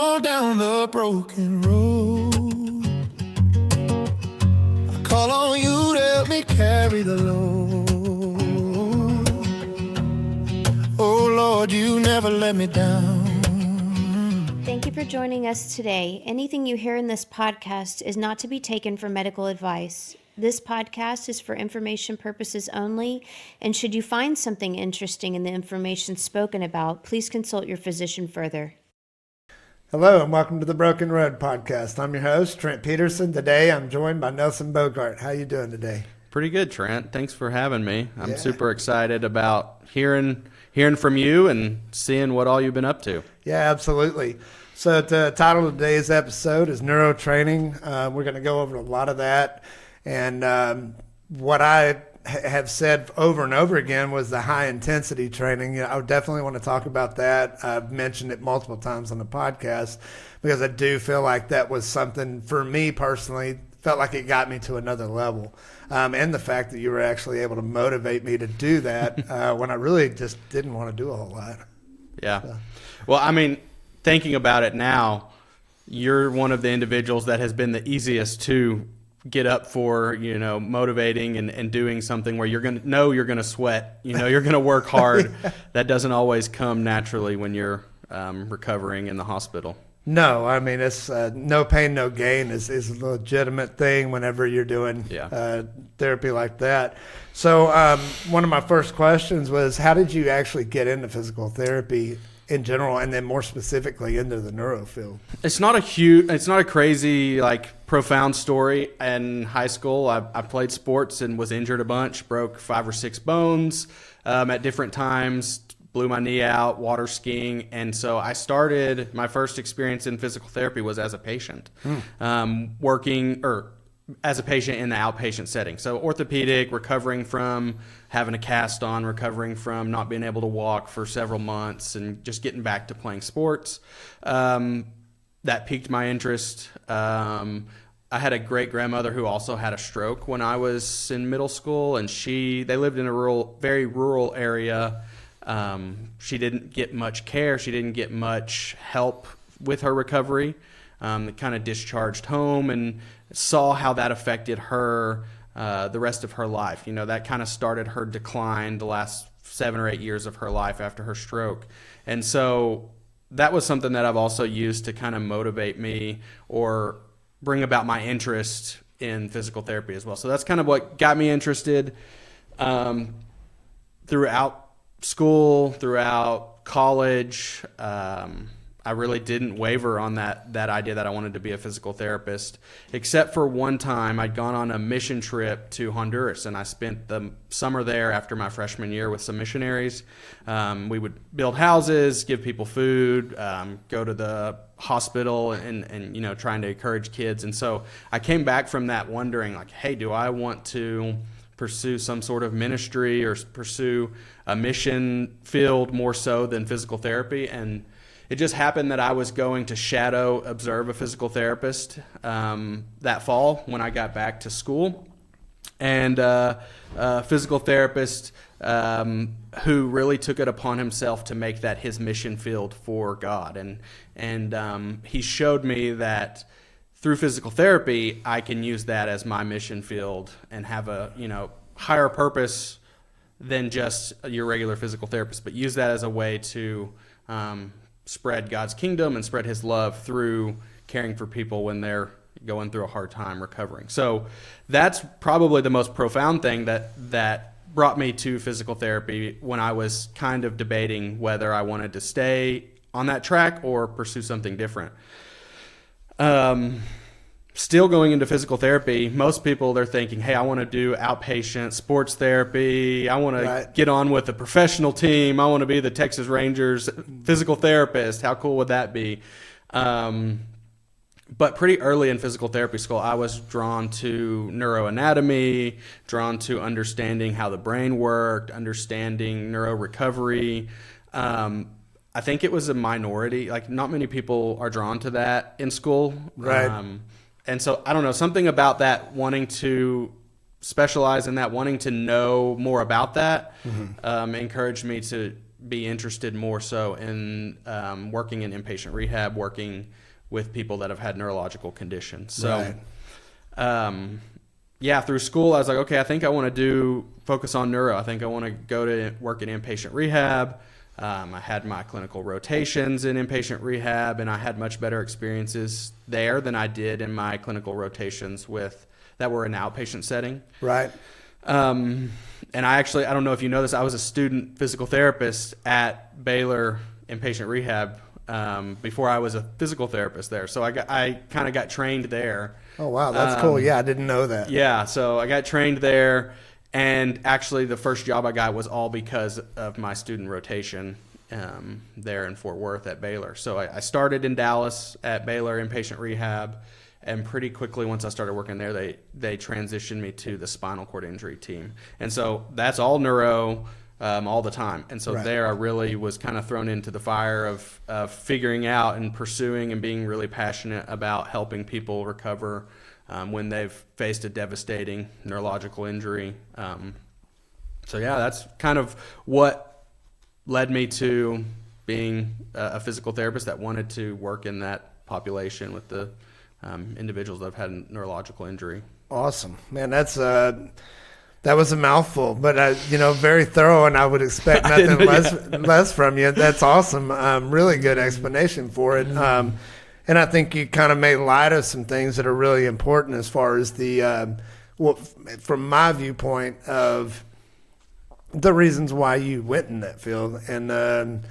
on down the broken road. I call on you to help me carry the load. Oh Lord, you never let me down. Thank you for joining us today. Anything you hear in this podcast is not to be taken for medical advice. This podcast is for information purposes only, and should you find something interesting in the information spoken about, please consult your physician further. Hello and welcome to the Broken Road Podcast. I'm your host, Trent Peterson. Today I'm joined by Nelson Borchardt. How you doing today? Pretty good, Trent. Thanks for having me. I'm super excited about hearing from you and seeing what all you've been up to. Yeah, absolutely. So the title of today's episode is Neurotraining. We're going to go over a lot of that. And what I have said over and over again was the high intensity training. I would definitely want to talk about that. I've mentioned it multiple times on the podcast because I do feel like that was something for me personally, felt like it got me to another level. And the fact that you were actually able to motivate me to do that when I really just didn't want to do a whole lot. Yeah. So. Well, I mean, thinking about it now, you're one of the individuals that has been the easiest to get up for, motivating and doing something where you're going to sweat, you're going to work hard. Yeah. That doesn't always come naturally when you're recovering in the hospital. No, I mean, it's no pain, no gain is a legitimate thing whenever you're doing therapy like that. So one of my first questions was, how did you actually get into physical therapy in general, and then more specifically into the neuro field? It's not a crazy, profound story. In high school, I played sports and was injured a bunch, broke 5 or 6 bones at different times, blew my knee out, water skiing. And so I started, my first experience in physical therapy was as a patient, as a patient in the outpatient setting. So orthopedic, recovering from having a cast on, recovering from not being able to walk for several months, and just getting back to playing sports. That piqued my interest. I had a great grandmother who also had a stroke when I was in middle school, and they lived in a very rural area. She didn't get much care. She didn't get much help with her recovery. Kind of discharged home, and saw how that affected her the rest of her life. That kind of started her decline the last 7 or 8 years of her life after her stroke. And so that was something that I've also used to kind of motivate me or bring about my interest in physical therapy as well. So that's kind of what got me interested throughout school, throughout college. I really didn't waver on that idea that I wanted to be a physical therapist, except for one time I'd gone on a mission trip to Honduras, and I spent the summer there after my freshman year with some missionaries. We would build houses, give people food, go to the hospital and trying to encourage kids. And so I came back from that wondering, hey, do I want to pursue some sort of ministry or pursue a mission field more so than physical therapy? And it just happened that I was going to observe a physical therapist that fall when I got back to school. And a physical therapist who really took it upon himself to make that his mission field for God. And he showed me that through physical therapy, I can use that as my mission field and have a higher purpose than just your regular physical therapist, but use that as a way to spread God's kingdom and spread his love through caring for people when they're going through a hard time recovering. So that's probably the most profound thing that brought me to physical therapy when I was kind of debating whether I wanted to stay on that track or pursue something different. Still going into physical therapy, most people, they're thinking, hey, I want to do outpatient sports therapy. I want to get on with a professional team. I want to be the Texas Rangers physical therapist. How cool would that be? But pretty early in physical therapy school, I was drawn to neuroanatomy, drawn to understanding how the brain worked, understanding neuro recovery. I think it was a minority. Not many people are drawn to that in school. Right. And so, I don't know, something about that, wanting to specialize in that, wanting to know more about that, encouraged me to be interested more so in working in inpatient rehab, working with people that have had neurological conditions. So, yeah, through school, I was like, okay, I think I want to focus on neuro. I think I want to go to work in inpatient rehab. I had my clinical rotations in inpatient rehab, and I had much better experiences there than I did in my clinical rotations that were in outpatient setting. Right. And I don't know if you know this, I was a student physical therapist at Baylor Inpatient Rehab before I was a physical therapist there. So I kind of got trained there. Oh, wow. That's cool. Yeah, I didn't know that. Yeah, so I got trained there. And actually, the first job I got was all because of my student rotation there in Fort Worth at Baylor. So I started in Dallas at Baylor Inpatient Rehab. And pretty quickly, once I started working there, they transitioned me to the spinal cord injury team. And so that's all neuro all the time. And so there I really was kind of thrown into the fire of figuring out and pursuing and being really passionate about helping people recover when they've faced a devastating neurological injury. So yeah, that's kind of what led me to being a physical therapist that wanted to work in that population with the individuals that have had a neurological injury. Awesome, man. That was a mouthful, but very thorough, and I would expect nothing less from you. That's awesome. Really good explanation for it. And I think you kind of made light of some things that are really important as far as from my viewpoint of the reasons why you went in that field and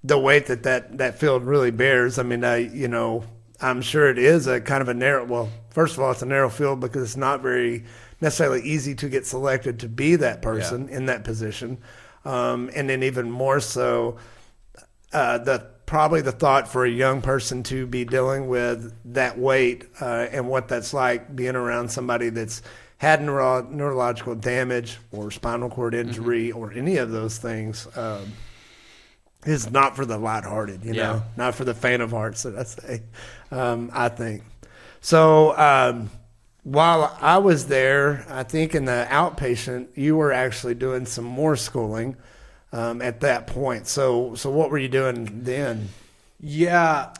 the weight that field really bears. I mean, I'm sure it is a kind of a narrow, well, first of all, it's a narrow field because it's not very necessarily easy to get selected to be that person in that position. And then even more so, probably the thought for a young person to be dealing with that weight and what that's like being around somebody that's had neurological damage or spinal cord injury or any of those things is not for the lighthearted, know, not for the faint of heart, so I say, I think. So while I was there, I think in the outpatient, you were actually doing some more schooling at that point. So what were you doing then? Yeah,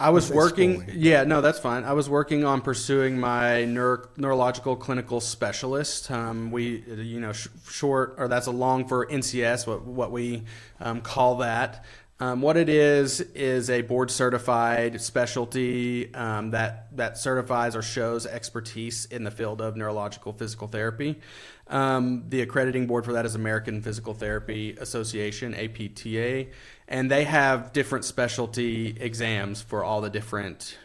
I was working. Schooling. Yeah, no, that's fine. I was working on pursuing my neurological clinical specialist. Short, or that's a long for NCS. What we call that. What it is a board certified specialty that certifies or shows expertise in the field of neurological physical therapy. The accrediting board for that is American Physical Therapy Association, APTA, and they have different specialty exams for all the different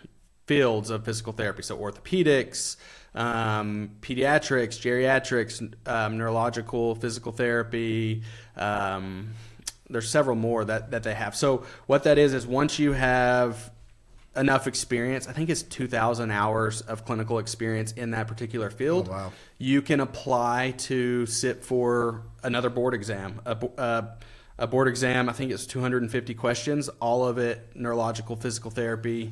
fields of physical therapy. So orthopedics, pediatrics, geriatrics, neurological physical therapy. There's several more that they have. So what that is once you have enough experience, I think it's 2,000 hours of clinical experience in that particular field. Oh, wow. You can apply to sit for another board exam. A board exam, I think it's 250 questions, all of it neurological physical therapy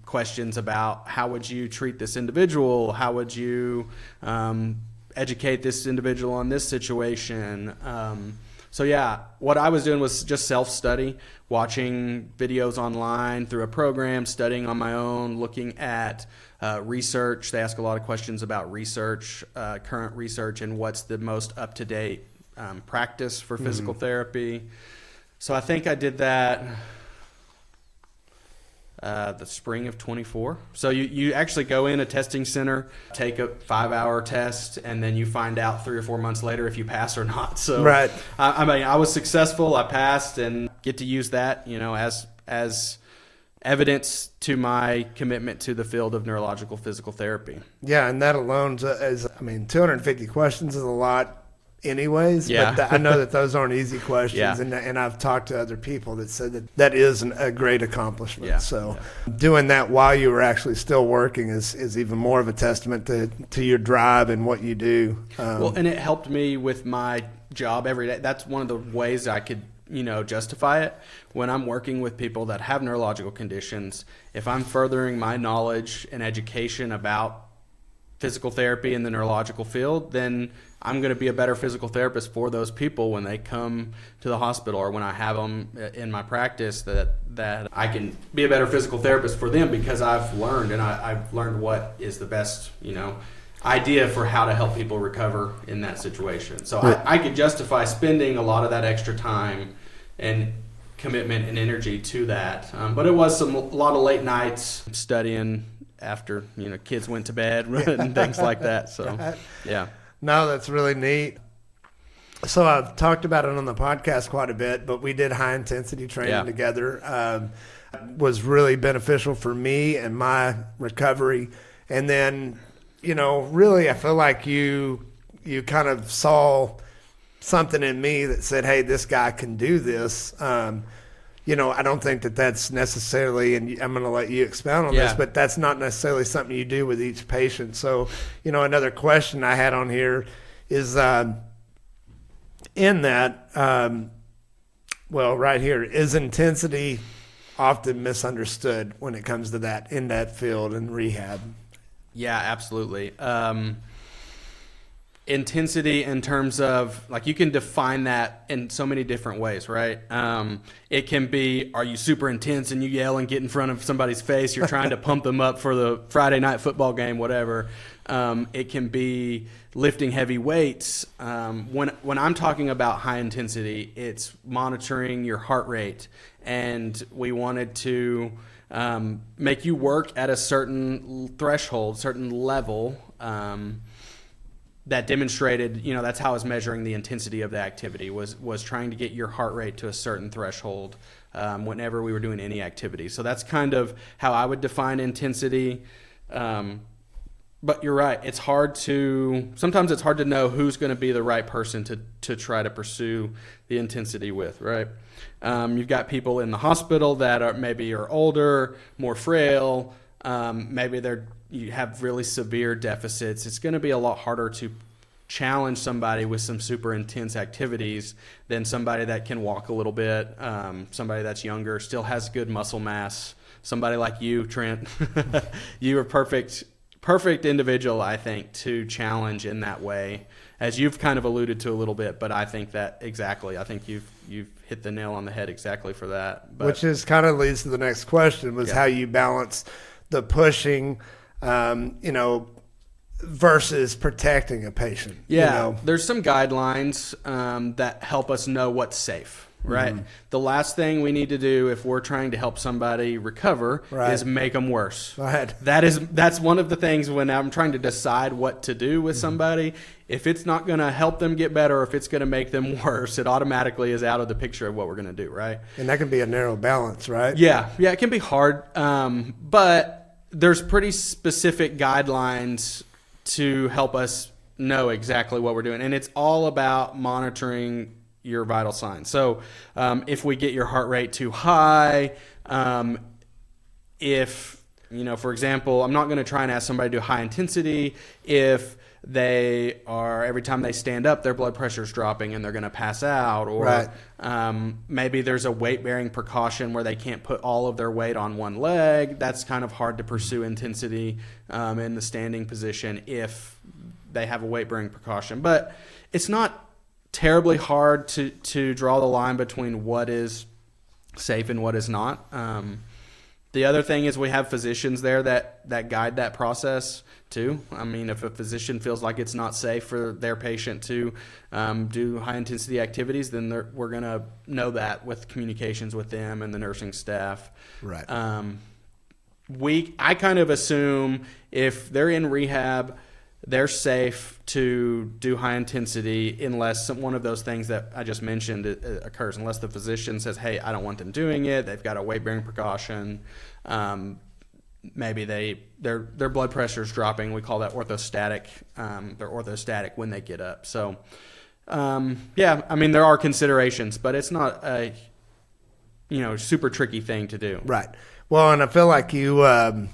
questions about how would you treat this individual, how would you educate this individual on this situation. So yeah, what I was doing was just self-study, watching videos online through a program, studying on my own, looking at research. They ask a lot of questions about research, current research, and what's the most up-to-date practice for physical therapy. So I think I did that the spring of 24. So you actually go in a testing center, take a 5-hour test, and then you find out 3 or 4 months later if you pass or not. So right. I was successful. I passed and get to use that, as evidence to my commitment to the field of neurological physical therapy. Yeah, and that alone is 250 questions is a lot anyways. Yeah. But I know that those aren't easy questions. Yeah. And I've talked to other people that said that is a great accomplishment. Yeah. So doing that while you were actually still working is even more of a testament to your drive and what you do. And it helped me with my job every day. That's one of the ways I could justify it. When I'm working with people that have neurological conditions, if I'm furthering my knowledge and education about physical therapy in the neurological field, then I'm going to be a better physical therapist for those people when they come to the hospital, or when I have them in my practice, that I can be a better physical therapist for them because I've learned, and I've learned what is the best, idea for how to help people recover in that situation. So I could justify spending a lot of that extra time and commitment and energy to that. But it was a lot of late nights studying after kids went to bed and things like that. So yeah. No, that's really neat. So I've talked about it on the podcast quite a bit, but we did high intensity training together. Was really beneficial for me and my recovery. And then, really I feel like you kind of saw something in me that said, hey, this guy can do this. I don't think that that's necessarily, and I'm going to let you expound on this, but that's not necessarily something you do with each patient. So, another question I had on here is in that, right here, is intensity often misunderstood when it comes to that in that field in rehab? Yeah, absolutely. Intensity in terms of, you can define that in so many different ways, right? It can be, are you super intense and you yell and get in front of somebody's face? You're trying to pump them up for the Friday night football game, whatever. It can be lifting heavy weights. When I'm talking about high intensity, it's monitoring your heart rate. And we wanted to make you work at a certain threshold, certain level, that demonstrated, that's how I was measuring the intensity of the activity, was trying to get your heart rate to a certain threshold whenever we were doing any activity. So that's kind of how I would define intensity. But you're right. Sometimes it's hard to know who's going to be the right person to try to pursue the intensity with, right? You've got people in the hospital that are older, more frail, maybe you have really severe deficits. It's going to be a lot harder to challenge somebody with some super intense activities than somebody that can walk a little bit, somebody that's younger, still has good muscle mass, somebody like you, Trent. You are perfect individual, I think, to challenge in that way, as you've kind of alluded to a little bit, but I think you've hit the nail on the head exactly for that. But, which is kind of leads to the next question, was how you balance the pushing, versus protecting a patient. There's some guidelines that help us know what's safe, right? Mm-hmm. The last thing we need to do if we're trying to help somebody recover is make them worse. Right. That's one of the things when I'm trying to decide what to do with somebody. If it's not going to help them get better, or if it's going to make them worse, it automatically is out of the picture of what we're going to do, right? And that can be a narrow balance, right? Yeah, it can be hard, but there's pretty specific guidelines to help us know exactly what we're doing. And it's all about monitoring your vital signs. So if we get your heart rate too high, if, for example, I'm not going to try and ask somebody to do high intensity if they are, every time they stand up, their blood pressure is dropping and they're going to pass out, or maybe there's a weight-bearing precaution where they can't put all of their weight on one leg. That's kind of hard to pursue intensity in the standing position if they have a weight-bearing precaution. But it's not terribly hard to draw the line between what is safe and what is not. The other thing is we have physicians there that guide that process too. I mean, if a physician feels like it's not safe for their patient to do high intensity activities, then we're going to know that with communications with them and the nursing staff. Right. I kind of assume if they're in rehab, they're safe to do high intensity unless one of those things that I just mentioned occurs, unless the physician says, hey, I don't want them doing it. They've got a weight-bearing precaution. Maybe their blood pressure is dropping. We call that orthostatic. They're orthostatic when they get up. So, there are considerations, but it's not a super tricky thing to do. Right. Well, and I feel like you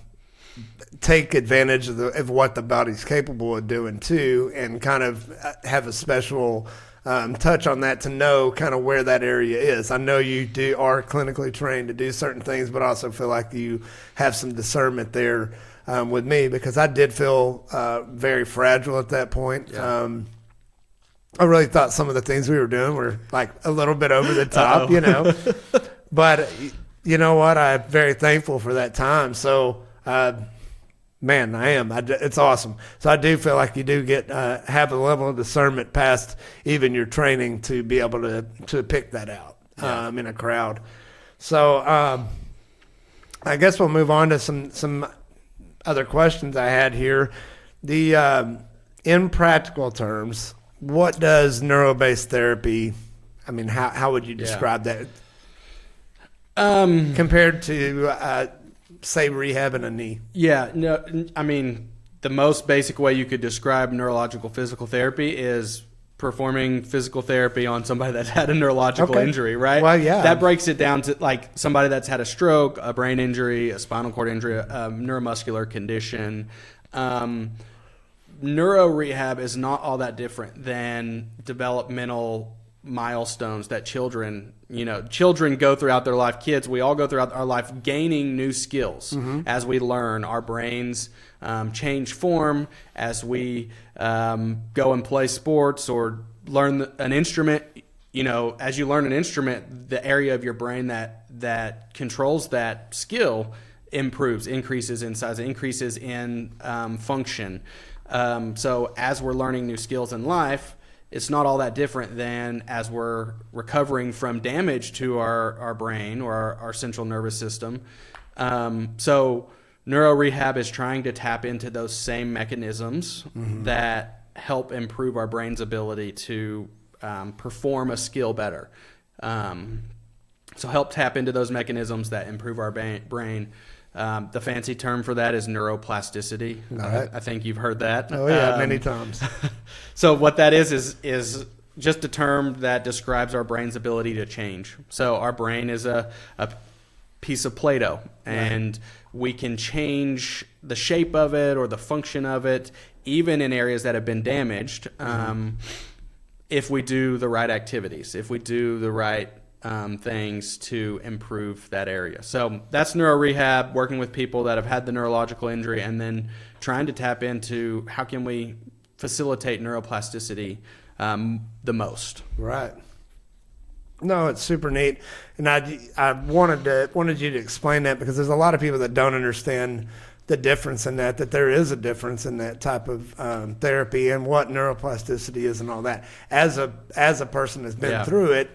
take advantage of what the body's capable of doing too, and kind of have a special touch on that to know kind of where that area is. I know you are clinically trained to do certain things, but I also feel like you have some discernment there with me, because I did feel very fragile at that point. Yeah. I really thought some of the things we were doing were like a little bit over the top, you know. But you know what? I'm very thankful for that time. So, man, I am. It's awesome. So I do feel like you do get have a level of discernment past even your training to be able to pick that out in a crowd. So I guess we'll move on to some other questions I had here. In practical terms, what does neuro-based therapy, I mean, how would you describe that compared to, say, rehab in a knee? Yeah, no, I mean, the most basic way you could describe neurological physical therapy is performing physical therapy on somebody that's had a neurological injury, right? Well, yeah. That breaks it down to like somebody that's had a stroke, a brain injury, a spinal cord injury, a neuromuscular condition. Neuro rehab is not all that different than developmental milestones that children go throughout their life. Kids, we all go throughout our life gaining new skills as we learn. Our brains change form as we go and play sports or learn an instrument. You know, as you learn an instrument, the area of your brain that controls that skill increases in size, increases in function. So as we're learning new skills in life, it's not all that different than as we're recovering from damage to our brain or our central nervous system. So neuro rehab is trying to tap into those same mechanisms that help improve our brain's ability to perform a skill better. So help tap into those mechanisms that improve our brain. The fancy term for that is neuroplasticity. Right. I think you've heard that. Oh yeah, many times. So what that is just a term that describes our brain's ability to change. So our brain is a piece of Play-Doh, and we can change the shape of it or the function of it, even in areas that have been damaged, if we do the right activities, if we do the right things to improve that area. So that's neuro rehab, working with people that have had the neurological injury and then trying to tap into how can we facilitate neuroplasticity the most. Right. No, it's super neat. And I wanted you to explain that, because there's a lot of people that don't understand the difference in that there is a difference in that type of therapy and what neuroplasticity is and all that. As a person that's been through it,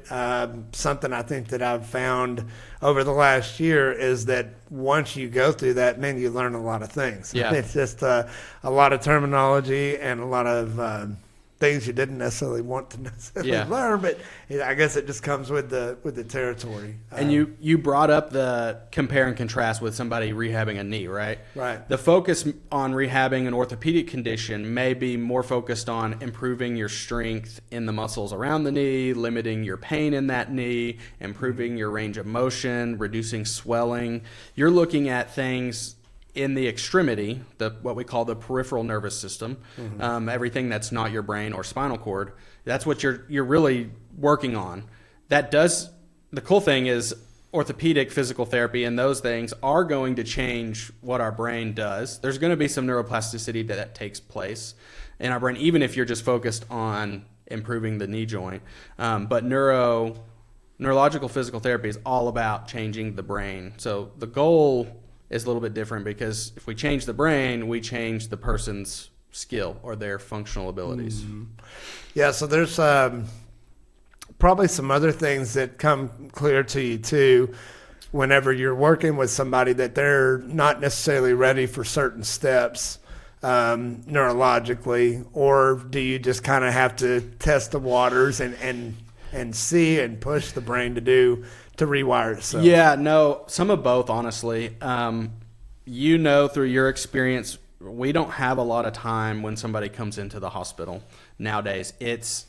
something I think that I've found over the last year is that once you go through that, man, you learn a lot of things. Yeah. It's just a lot of terminology and a lot of things you didn't necessarily want to necessarily learn, but I guess it just comes with the territory. And you brought up the compare and contrast with somebody rehabbing a knee, right? Right. The focus on rehabbing an orthopedic condition may be more focused on improving your strength in the muscles around the knee, limiting your pain in that knee, improving your range of motion, reducing swelling. You're looking at things in the extremity, what we call the peripheral nervous system, everything that's not your brain or spinal cord. That's what you're really working on. The cool thing is orthopedic physical therapy and those things are going to change what our brain does. There's going to be some neuroplasticity that takes place in our brain, even if you're just focused on improving the knee joint. But neurological physical therapy is all about changing the brain. So the goal is a little bit different, because if we change the brain, we change the person's skill or their functional abilities. Yeah, so there's probably some other things that come clear to you too whenever you're working with somebody that they're not necessarily ready for certain steps neurologically, or do you just kind of have to test the waters and see and push the brain to rewire itself? Yeah, no, some of both, honestly. Through your experience, we don't have a lot of time when somebody comes into the hospital nowadays. It's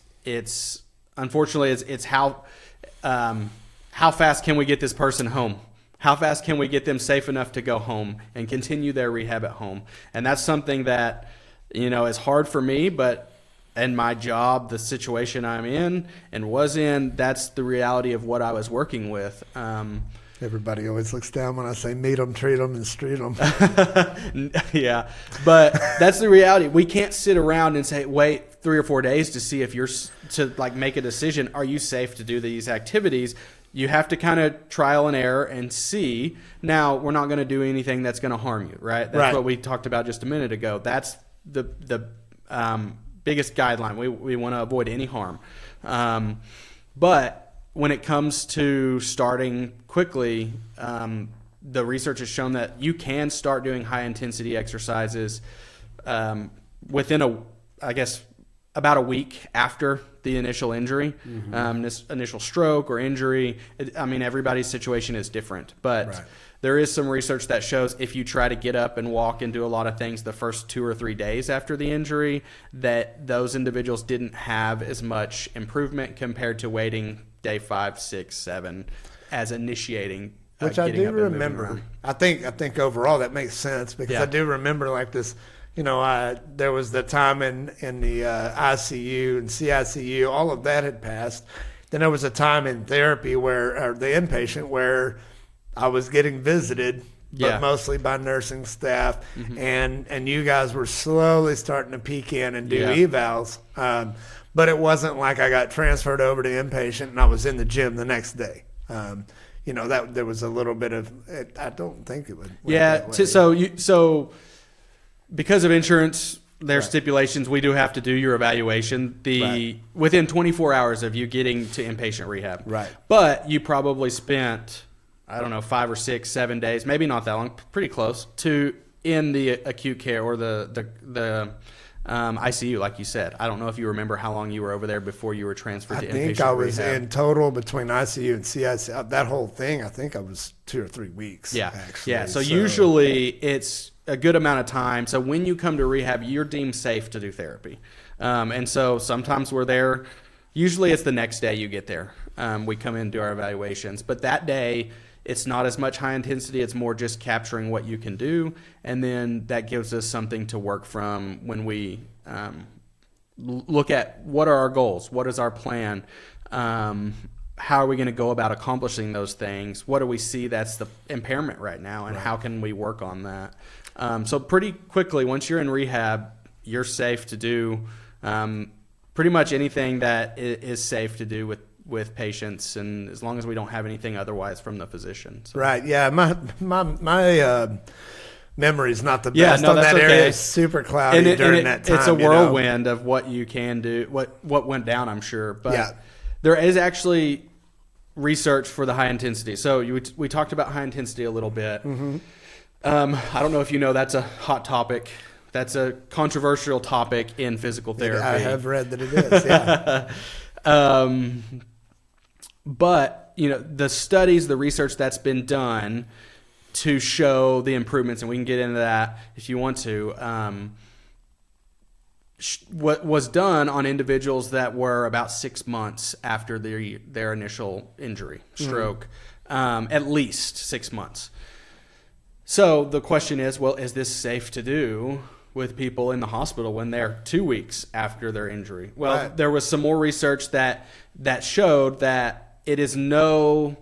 unfortunately it's how fast can we get this person home? How fast can we get them safe enough to go home and continue their rehab at home? And that's something that is hard for me, but and my job, the situation I'm in and was in, that's the reality of what I was working with. Everybody always looks down when I say meet them, treat them, and street them. Yeah, but that's the reality. We can't sit around and say, wait 3 or 4 days to see if you're to like make a decision. Are you safe to do these activities? You have to kind of trial and error and see. Now, we're not going to do anything that's going to harm you, right? That's what we talked about just a minute ago. That's the biggest guideline. We want to avoid any harm. But when it comes to starting quickly, the research has shown that you can start doing high intensity exercises within about a week after the initial injury, this initial stroke or injury. Everybody's situation is different, but there is some research that shows if you try to get up and walk and do a lot of things the first 2 or 3 days after the injury, that those individuals didn't have as much improvement compared to waiting day 5, 6, 7 as initiating. Which I do remember. I think overall that makes sense because I do remember like this. There was the time in the ICU and CICU, all of that had passed. Then there was a time in therapy or the inpatient where I was getting visited, but mostly by nursing staff, and you guys were slowly starting to peek in and do evals. But it wasn't like I got transferred over to inpatient and I was in the gym the next day. That there was a little bit of it. I don't think it would. So because of insurance, there's stipulations. We do have to do your evaluation within 24 hours of you getting to inpatient rehab. Right. But you probably spent, 5 or 6, 7 days, maybe not that long, pretty close to in the acute care or the ICU, like you said. I don't know if you remember how long you were over there before you were transferred to inpatient rehab. I think I was in total between ICU and CICU, that whole thing, I think I was 2 or 3 weeks. Yeah, actually. Yeah. So usually it's a good amount of time. So when you come to rehab, you're deemed safe to do therapy. And so sometimes we're there. Usually it's the next day you get there. We come in and do our evaluations. But that day, it's not as much high intensity. It's more just capturing what you can do. And then that gives us something to work from when we look at what are our goals? What is our plan? How are we going to go about accomplishing those things? What do we see that's the impairment right now? And how can we work on that? So pretty quickly, once you're in rehab, you're safe to do pretty much anything that is safe to do with patients, and as long as we don't have anything otherwise from the physician. So. Right. Yeah. My memory is not the best on that area. It's super cloudy during that time. It's a whirlwind of what you can do, what went down, I'm sure. But there is actually research for the high intensity. So we talked about high intensity a little bit. I don't know if you know that's a hot topic. That's a controversial topic in physical therapy. I have read that it is, yeah. But, the studies, the research that's been done to show the improvements, and we can get into that if you want to, what was done on individuals that were about 6 months after their initial injury, stroke, at least 6 months. So the question is, well, is this safe to do with people in the hospital when they're 2 weeks after their injury? Well, there was some more research that showed that it is no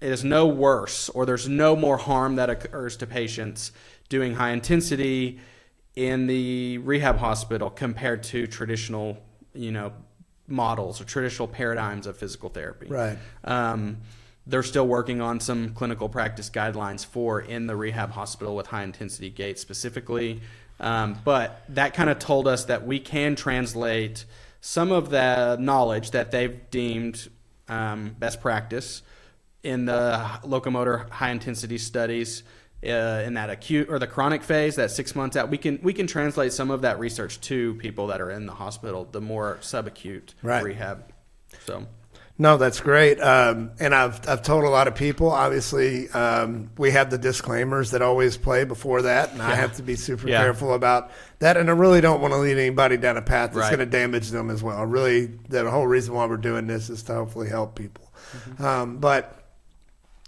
worse, or there's no more harm that occurs to patients doing high intensity in the rehab hospital compared to traditional, models or traditional paradigms of physical therapy. Right. They're still working on some clinical practice guidelines for in the rehab hospital with high intensity Gait specifically. But that kind of told us that we can translate some of the knowledge that they've deemed best practice in the locomotor high intensity studies in that acute or the chronic phase, that 6 months out. We can translate some of that research to people that are in the hospital, the more subacute rehab. So. No, that's great. And I've told a lot of people, obviously, we have the disclaimers that always play before that, and I have to be super careful about that. And I really don't want to lead anybody down a path that's going to damage them as well. Really, the whole reason why we're doing this is to hopefully help people. But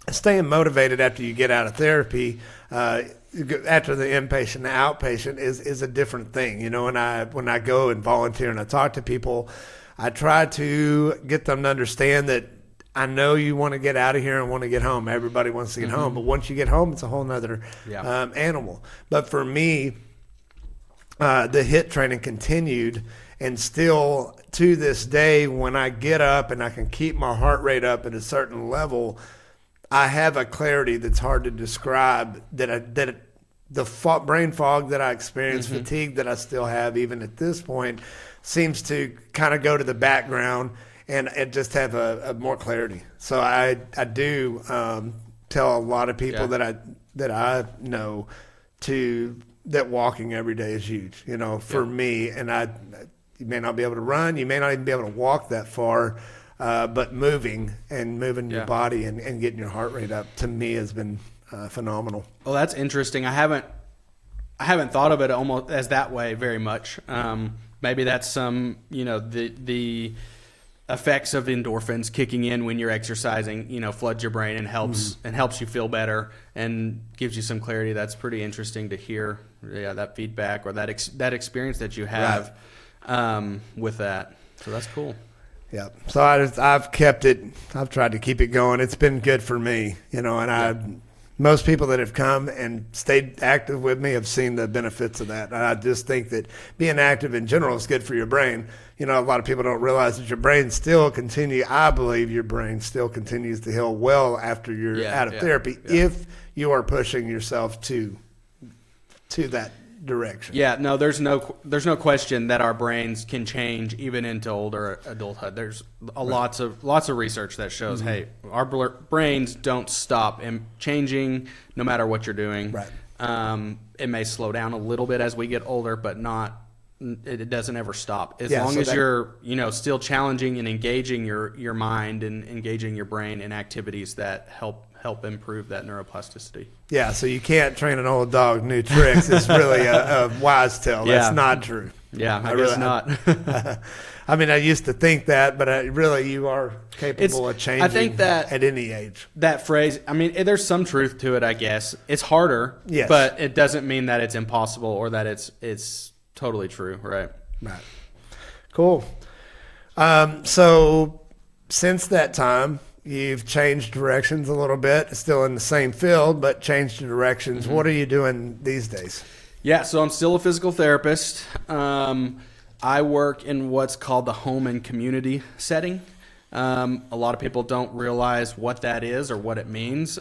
staying motivated after you get out of therapy, after the inpatient and outpatient is a different thing. You know, when I go and volunteer and I talk to people, I try to get them to understand that I know you want to get out of here and want to get home. Everybody wants to get home, but once you get home, it's a whole nother animal. But for me, the HIT training continued, and still to this day, when I get up and I can keep my heart rate up at a certain level, I have a clarity that's hard to describe. The brain fog that I experience, fatigue that I still have even at this point, seems to kind of go to the background and just have a more clarity. So I do tell a lot of people that I know that walking every day is huge. You know, for me, and you may not be able to run, you may not even be able to walk that far. But moving your body and getting your heart rate up, to me, has been phenomenal. Well, that's interesting. I haven't thought of it almost as that way very much. Maybe that's some, the effects of endorphins kicking in when you're exercising, floods your brain and helps you feel better and gives you some clarity. That's pretty interesting to hear. Yeah, that feedback or that experience that you have with that. So that's cool. Yeah. So I've kept it. I've tried to keep it going. It's been good for me, and most people that have come and stayed active with me have seen the benefits of that. And I just think that being active in general is good for your brain. A lot of people don't realize that your brain I believe your brain still continues to heal well after you're out of therapy if you are pushing yourself to that direction. Yeah, no, there's no question that our brains can change even into older adulthood. There's lots of research that shows, hey, our brains don't stop changing no matter what you're doing. Right. It may slow down a little bit as we get older, but it doesn't ever stop. As long as you're, still challenging and engaging your mind and engaging your brain in activities that help improve that neuroplasticity. Yeah, so you can't train an old dog new tricks. It's really a wise tale. Yeah. That's not true. Yeah, I guess not. I mean, I used to think that, but you are capable of changing. I think that at any age. That phrase, I mean, there's some truth to it, I guess. It's harder, but it doesn't mean that it's impossible or that it's totally true, right? Right. Cool. So since that time, you've changed directions a little bit, still in the same field, but changed directions. What are you doing these days? Yeah, so I'm still a physical therapist. I work in what's called the home and community setting. A lot of people don't realize what that is or what it means.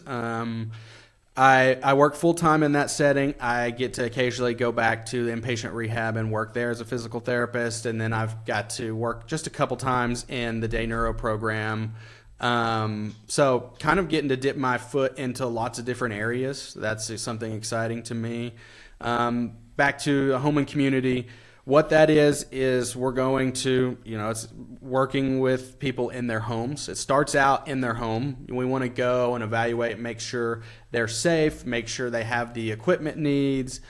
I work full-time in that setting. I get to occasionally go back to the inpatient rehab and work there as a physical therapist, and then I've got to work just a couple times in the day neuro program. So kind of getting to dip my foot into lots of different areas. That's something exciting to me. Back to home and community. What that is we're going to, it's working with people in their homes. It starts out in their home. We want to go and evaluate, make sure they're safe, make sure they have the equipment needs,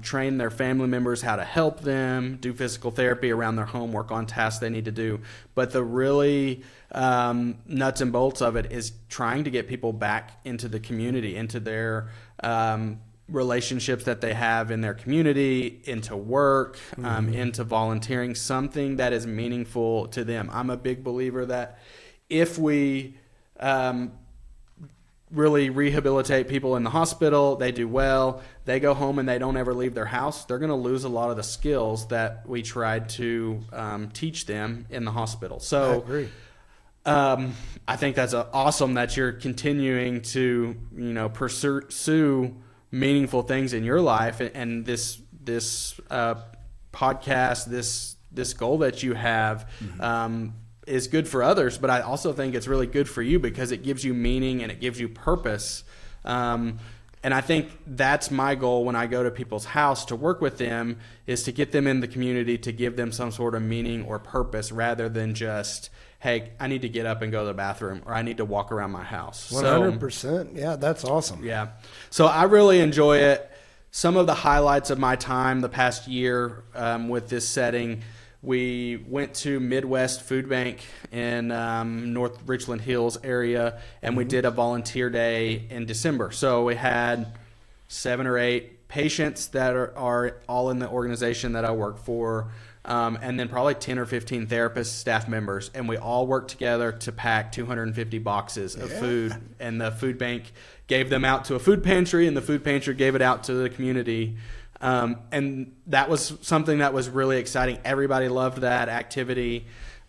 train their family members how to help them, do physical therapy around their home, work on tasks they need to do. But the really nuts and bolts of it is trying to get people back into the community, into their relationships that they have in their community, into work, into volunteering, something that is meaningful to them. I'm a big believer that if we really rehabilitate people in the hospital, they do well, they go home and they don't ever leave their house, they're going to lose a lot of the skills that we tried to teach them in the hospital. So I agree. I think that's awesome that you're continuing to, pursue meaningful things in your life, and this podcast, this goal that you have is good for others, but I also think it's really good for you because it gives you meaning and it gives you purpose. And I think that's my goal when I go to people's house to work with them, is to get them in the community, to give them some sort of meaning or purpose rather than just, hey, I need to get up and go to the bathroom, or I need to walk around my house. 100%. Yeah, that's awesome. Yeah. So I really enjoy it. Some of the highlights of my time the past year with this setting we went to Midwest Food Bank in North Richland Hills area, and we did a volunteer day in December. So we had 7 or 8 patients that are all in the organization that I work for, and then probably 10 or 15 therapists, staff members, and we all worked together to pack 250 boxes of food, and the food bank gave them out to a food pantry, and the food pantry gave it out to the community. And that was something that was really exciting. Everybody loved that activity.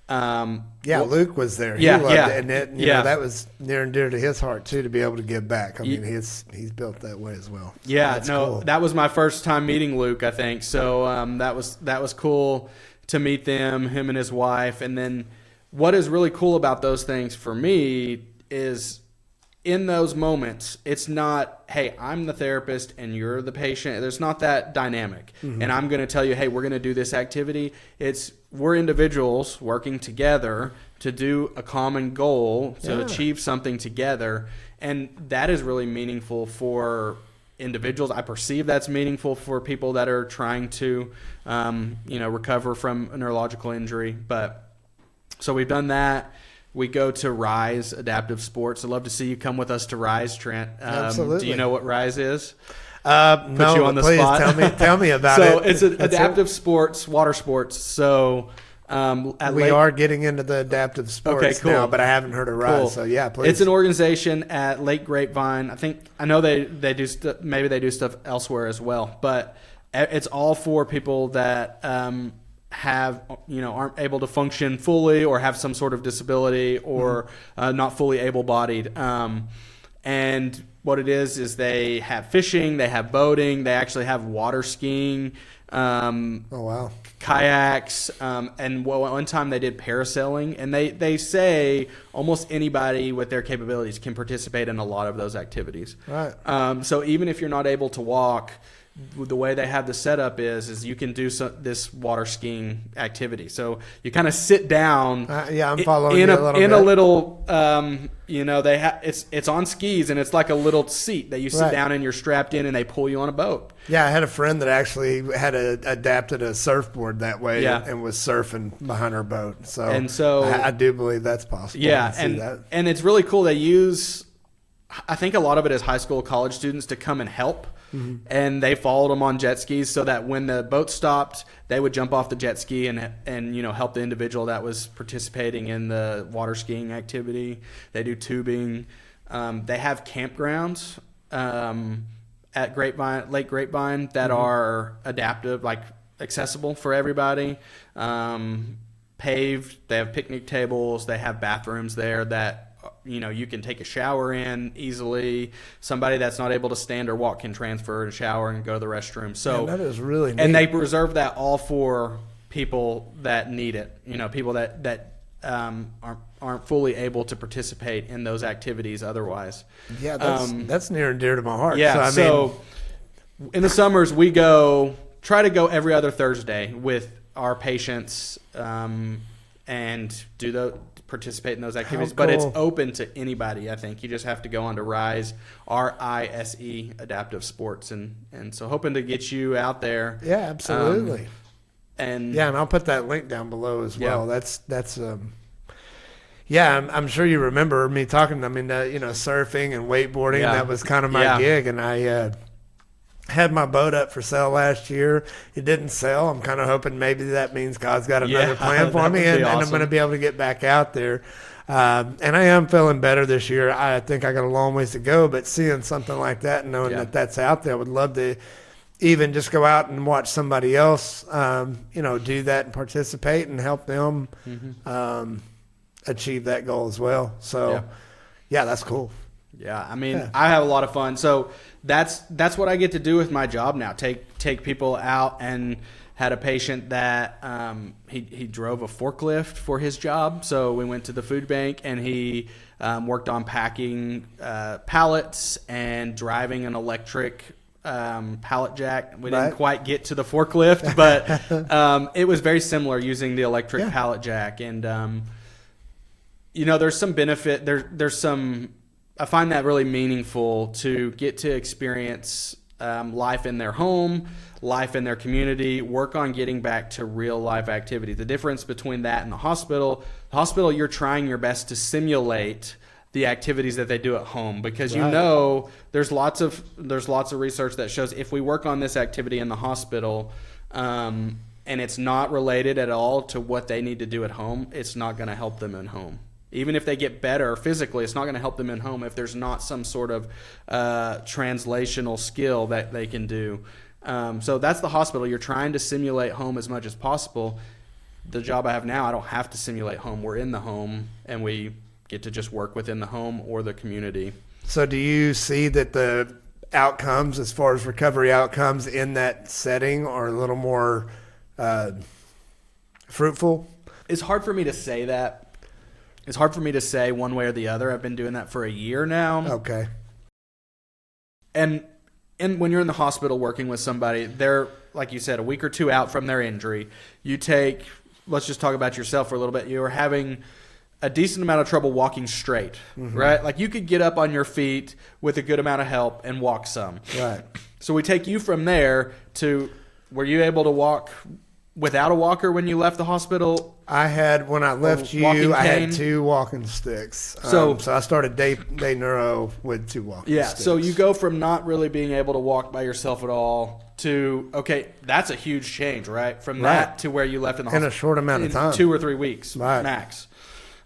Luke was there. He loved it, and you know, that was near and dear to his heart too, to be able to give back. I mean, he's built that way as well. Yeah, that's cool. That was my first time meeting Luke, I think. So that was cool to meet him and his wife. And then what is really cool about those things for me is, in those moments, it's not, hey, I'm the therapist and you're the patient. There's not that dynamic. And I'm going to tell you, hey, we're going to do this activity. It's, we're individuals working together to do a common goal, to achieve something together. And that is really meaningful for individuals. I perceive that's meaningful for people that are trying to, recover from a neurological injury. But so we've done that. We go to Rise Adaptive Sports. I'd love to see you come with us to Rise, Trent. Absolutely. Do you know what Rise is? No, you on the please spot. tell me about So it. it's adaptive sports, water sports. So we are getting into the adaptive sports now, but I haven't heard of Rise. Cool. So yeah, please. It's an organization at Lake Grapevine. I know they do maybe they do stuff elsewhere as well, but it's all for people that aren't able to function fully, or have some sort of disability, or not fully able-bodied. And what it is they have fishing, they have boating, they actually have water skiing, kayaks, and one time they did parasailing. And they say almost anybody with their capabilities can participate in a lot of those activities. Right. So even if you're not able to walk, the way they have the setup is you can do this water skiing activity. So you kind of sit down. I'm following in you a little. They have it's on skis, and it's like a little seat that you sit down and you're strapped in, and they pull you on a boat. Yeah, I had a friend that actually had adapted a surfboard that way, and was surfing behind her boat. So I do believe that's possible. Yeah, and it's really cool. They use, I think a lot of it is high school, college students to come and help. And they followed them on jet skis, so that when the boat stopped, they would jump off the jet ski and help the individual that was participating in the water skiing activity. They do tubing. They have campgrounds at Lake Grapevine that are adaptive, like accessible for everybody. Paved. They have picnic tables. They have bathrooms there that you can take a shower in easily. Somebody that's not able to stand or walk can transfer a shower and go to the restroom. So that is really neat. And they reserve that all for people that need it. People that aren't fully able to participate in those activities otherwise. Yeah, that's near and dear to my heart. Yeah. So in the summers we try to go every other Thursday with our patients and participate in those activities. But it's open to anybody. I think you just have to go on to Rise, RISE Adaptive Sports, and so hoping to get you out there. Yeah, absolutely. And I'll put that link down below as well. That's I'm sure you remember me talking. Surfing and wakeboarding. Yeah. That was kind of my gig, and I had my boat up for sale last year. It didn't sell. I'm kind of hoping maybe that means God's got another plan for me, and I'm going to be able to get back out there. And I am feeling better this year. I think I got a long ways to go, but seeing something like that and knowing that that's out there, I would love to even just go out and watch somebody else, do that and participate and help them achieve that goal as well. So, that's cool. Yeah, I have a lot of fun. So that's what I get to do with my job now. Take people out, and had a patient that he drove a forklift for his job. So we went to the food bank, and he worked on packing pallets and driving an electric pallet jack. We didn't quite get to the forklift, but it was very similar using the electric pallet jack. And there's some benefit. There's some. I find that really meaningful to get to experience life in their home, life in their community, work on getting back to real life activity. The difference between that and the hospital, you're trying your best to simulate the activities that they do at home, because you know there's lots of research that shows if we work on this activity in the hospital, and it's not related at all to what they need to do at home, it's not going to help them at home. Even if they get better physically, it's not going to help them at home if there's not some sort of translational skill that they can do. So that's the hospital. You're trying to simulate home as much as possible. The job I have now, I don't have to simulate home. We're in the home, and we get to just work within the home or the community. So do you see that the outcomes, as far as recovery outcomes in that setting, are a little more fruitful? It's hard for me to say that. It's hard for me to say one way or the other. I've been doing that for a year now. Okay. And when you're in the hospital working with somebody, they're, like you said, a week or two out from their injury. You take, let's just talk about yourself for a little bit. You were having a decent amount of trouble walking straight, right? Like you could get up on your feet with a good amount of help and walk some. Right. So we take you from there to, were you able to walk without a walker when you left the hospital? I had, when I left you, I had 2 walking sticks. So I started day neuro with 2 walking sticks. Yeah, so you go from not really being able to walk by yourself at all to, okay, that's a huge change, right? From that to where you left in the hospital. In a short amount of time. 2 or 3 weeks, max.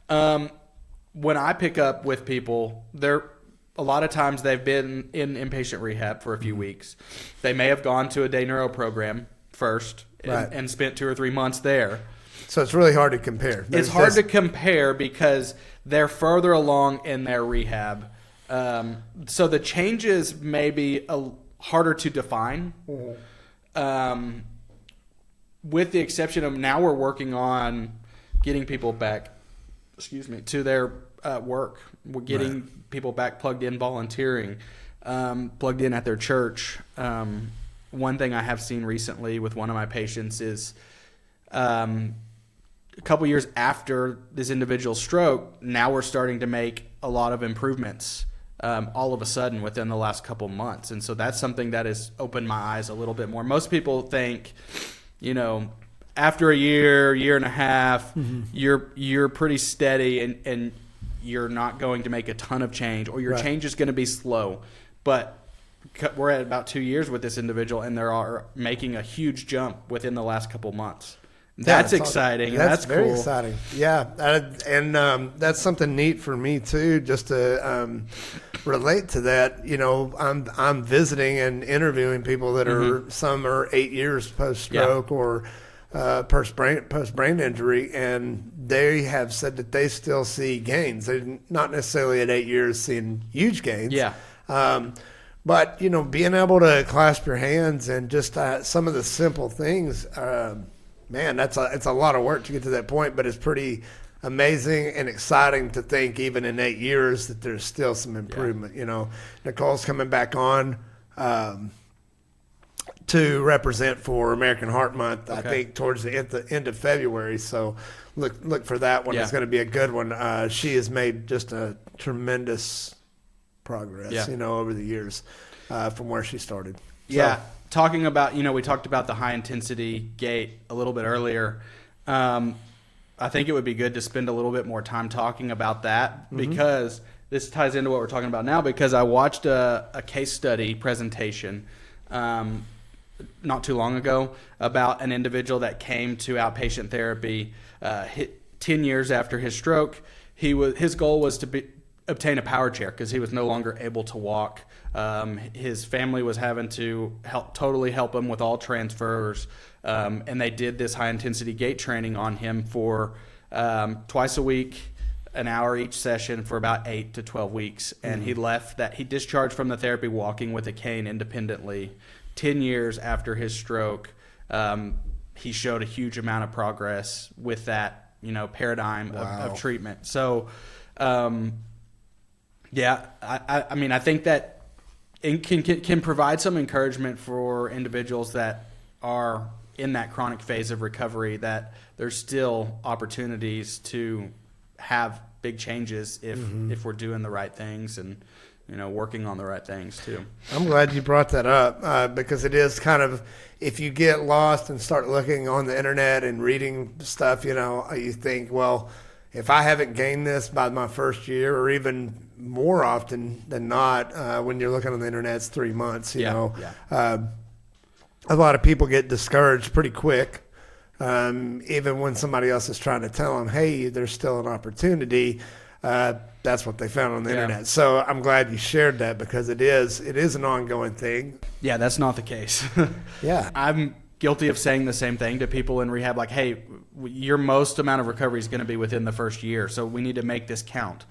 When I pick up with people, a lot of times they've been in inpatient rehab for a few weeks. They may have gone to a day neuro program first and spent 2 or 3 months there. So it's really hard to compare. It's hard to compare because they're further along in their rehab. So the changes may be harder to define. With the exception of now we're working on getting people back to their work. We're getting people back plugged in volunteering, plugged in at their church. One thing I have seen recently with one of my patients is a couple years after this individual's stroke, now we're starting to make a lot of improvements all of a sudden within the last couple months. And so that's something that has opened my eyes a little bit more. Most people think, after a year and a half, you're pretty steady and you're not going to make a ton of change, or your change is going to be slow. But we're at about 2 years with this individual, and they are making a huge jump within the last couple months. That's exciting. That's very cool. exciting. Yeah, and that's something neat for me too, just to relate to that. I'm visiting and interviewing people that are some are 8 years post stroke or post brain injury, and they have said that they still see gains. They're not necessarily at 8 years seeing huge gains. Yeah. But being able to clasp your hands and just some of the simple things. Man, it's a lot of work to get to that point, but it's pretty amazing and exciting to think even in 8 years that there's still some improvement. Nicole's coming back on to represent for American Heart Month, I think towards the end of February. So look for that one. Yeah. It's going to be a good one. She has made just a tremendous progress, over the years from where she started. Yeah. Talking about, we talked about the high intensity gait a little bit earlier. I think it would be good to spend a little bit more time talking about that because this ties into what we're talking about now, because I watched a case study presentation not too long ago about an individual that came to outpatient therapy 10 years after his stroke. His goal was to obtain a power chair because he was no longer able to walk. His family was having to help him with all transfers, and they did this high-intensity gait training on him for twice a week, an hour each session for about 8 to 12 weeks. And he discharged from the therapy walking with a cane independently. 10 years after his stroke, he showed a huge amount of progress with that, paradigm of treatment. So, I think that it can provide some encouragement for individuals that are in that chronic phase of recovery, that there's still opportunities to have big changes if we're doing the right things. And working on the right things too. I'm glad you brought that up because it is kind of, if you get lost and start looking on the internet and reading stuff, you think, well, if I haven't gained this by my first year, or even more often than not, when you're looking on the internet, it's 3 months, a lot of people get discouraged pretty quick. Even when somebody else is trying to tell them, hey, there's still an opportunity, that's what they found on the internet. So I'm glad you shared that, because it is an ongoing thing. Yeah, that's not the case. Yeah. I'm guilty of saying the same thing to people in rehab, like, hey, your most amount of recovery is going to be within the first year, so we need to make this count.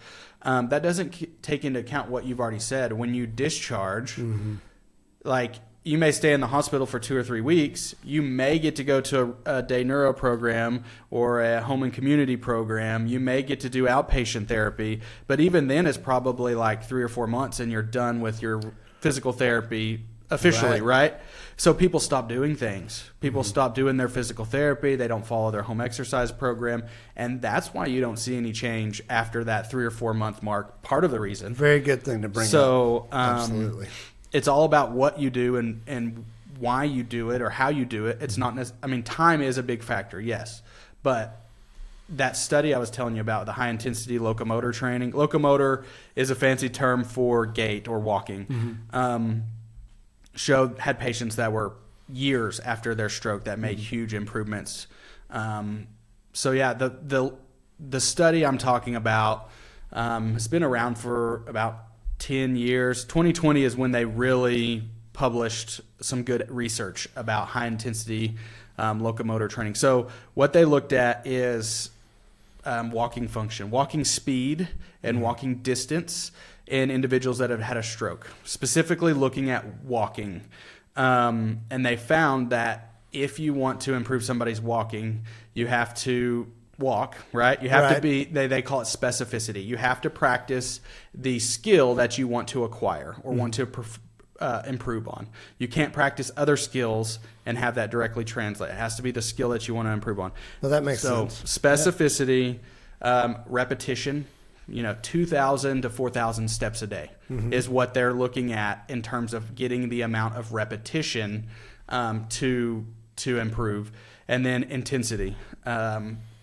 That doesn't take into account what you've already said. When you discharge, like, you may stay in the hospital for 2 or 3 weeks. You may get to go to a day neuro program or a home and community program. You may get to do outpatient therapy. But even then, it's probably like 3 or 4 months and you're done with your physical therapy officially, right? So people stop doing things. People stop doing their physical therapy. They don't follow their home exercise program. And that's why you don't see any change after that 3 or 4 month mark. Part of the reason. Very good thing to bring up. So, absolutely. It's all about what you do and why you do it or how you do it. It's not time is a big factor, yes. But that study I was telling you about, the high intensity locomotor training, locomotor is a fancy term for gait or walking, had patients that were years after their stroke that made huge improvements. The study I'm talking about has been around for about 10 years. 2020 is when they really published some good research about high intensity locomotor training. So what they looked at is walking function, walking speed, and walking distance in individuals that have had a stroke, specifically looking at walking. And they found that if you want to improve somebody's walking, you have to walk, right? You have to be, they call it specificity. You have to practice the skill that you want to acquire or want to improve on. You can't practice other skills and have that directly translate. It has to be the skill that you want to improve on. Well, that makes sense. So specificity, repetition, 2,000 to 4,000 steps a day is what they're looking at in terms of getting the amount of repetition to improve. And then intensity,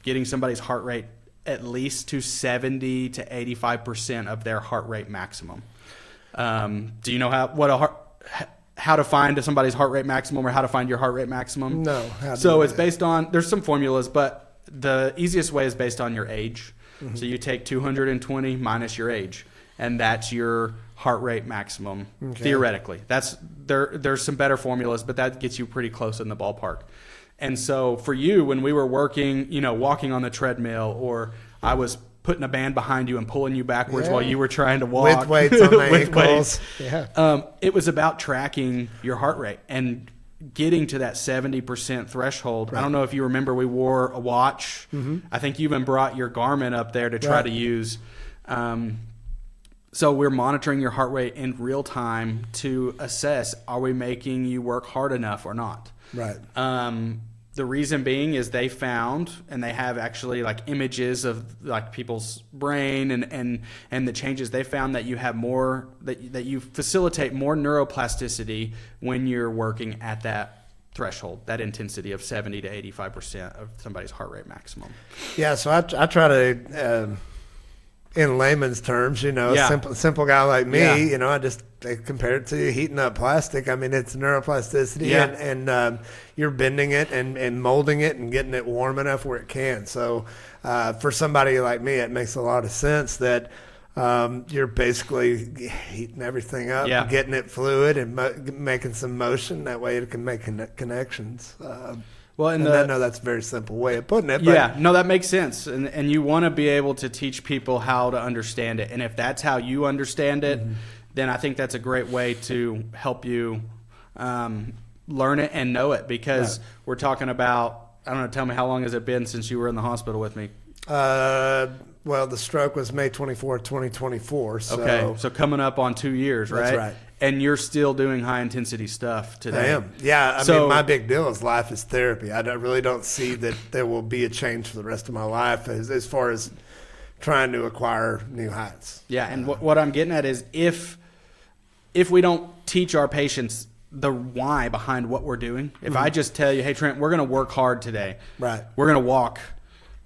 getting somebody's heart rate at least to 70 to 85% of their heart rate maximum. Do you know how to find somebody's heart rate maximum, or how to find your heart rate maximum? No. So it's based on, there's some formulas, but the easiest way is based on your age. So you take 220 minus your age, and that's your heart rate maximum, theoretically. There's some better formulas, but that gets you pretty close in the ballpark. And so for you, when we were working, walking on the treadmill, or I was putting a band behind you and pulling you backwards while you were trying to walk. With weights on my ankles. Yeah. It was about tracking your heart rate and getting to that 70% threshold. Right. I don't know if you remember, we wore a watch. I think you even brought your Garmin up there to try to use. So we're monitoring your heart rate in real time to assess, are we making you work hard enough or not? Right. The reason being is they found, and they have actually like images of like people's brain and the changes. They found that you have more, that you facilitate more neuroplasticity when you're working at that threshold, that intensity of 70 to 85% of somebody's heart rate maximum. Yeah. So I try to, in layman's terms, simple guy like me, I just compare it to heating up plastic. I mean, it's neuroplasticity, and you're bending it and molding it and getting it warm enough where it can. So for somebody like me, it makes a lot of sense that you're basically heating everything up, getting it fluid, and making some motion. That way it can make connections. Well, and I know that's a very simple way of putting it. But that makes sense. And you want to be able to teach people how to understand it. And if that's how you understand it, then I think that's a great way to help you learn it and know it. Because we're talking about, I don't know, tell me, how long has it been since you were in the hospital with me? Well, the stroke was May 24, 2024. So. Okay, so coming up on 2 years, right? That's right. And you're still doing high-intensity stuff today. I am. Yeah, I mean, my big deal is life is therapy. I really don't see that there will be a change for the rest of my life as far as trying to acquire new heights. Yeah, and what I'm getting at is, if if we don't teach our patients the why behind what we're doing, if I just tell you, hey, Trent, we're going to work hard today. Right. We're going to walk.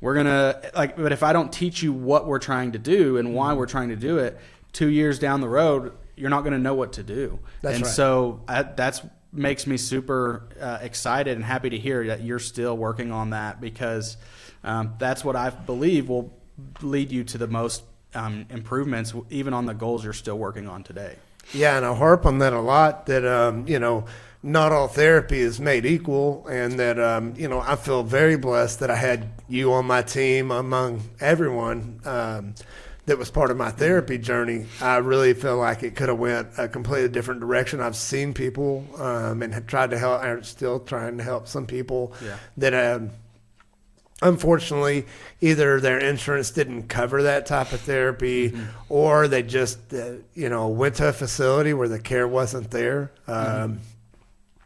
We're going to but if I don't teach you what we're trying to do and why we're trying to do it, 2 years down the road, you're not going to know what to do. That's right. So that's makes me super excited and happy to hear that you're still working on that, because that's what I believe will lead you to the most improvements, even on the goals you're still working on today. Yeah, and I harp on that a lot, that, not all therapy is made equal, and that, I feel very blessed that I had you on my team among everyone that was part of my therapy journey. I really feel like it could have went a completely different direction. I've seen people and have tried to help, I'm still trying to help some people that unfortunately either their insurance didn't cover that type of therapy, or they just, went to a facility where the care wasn't there.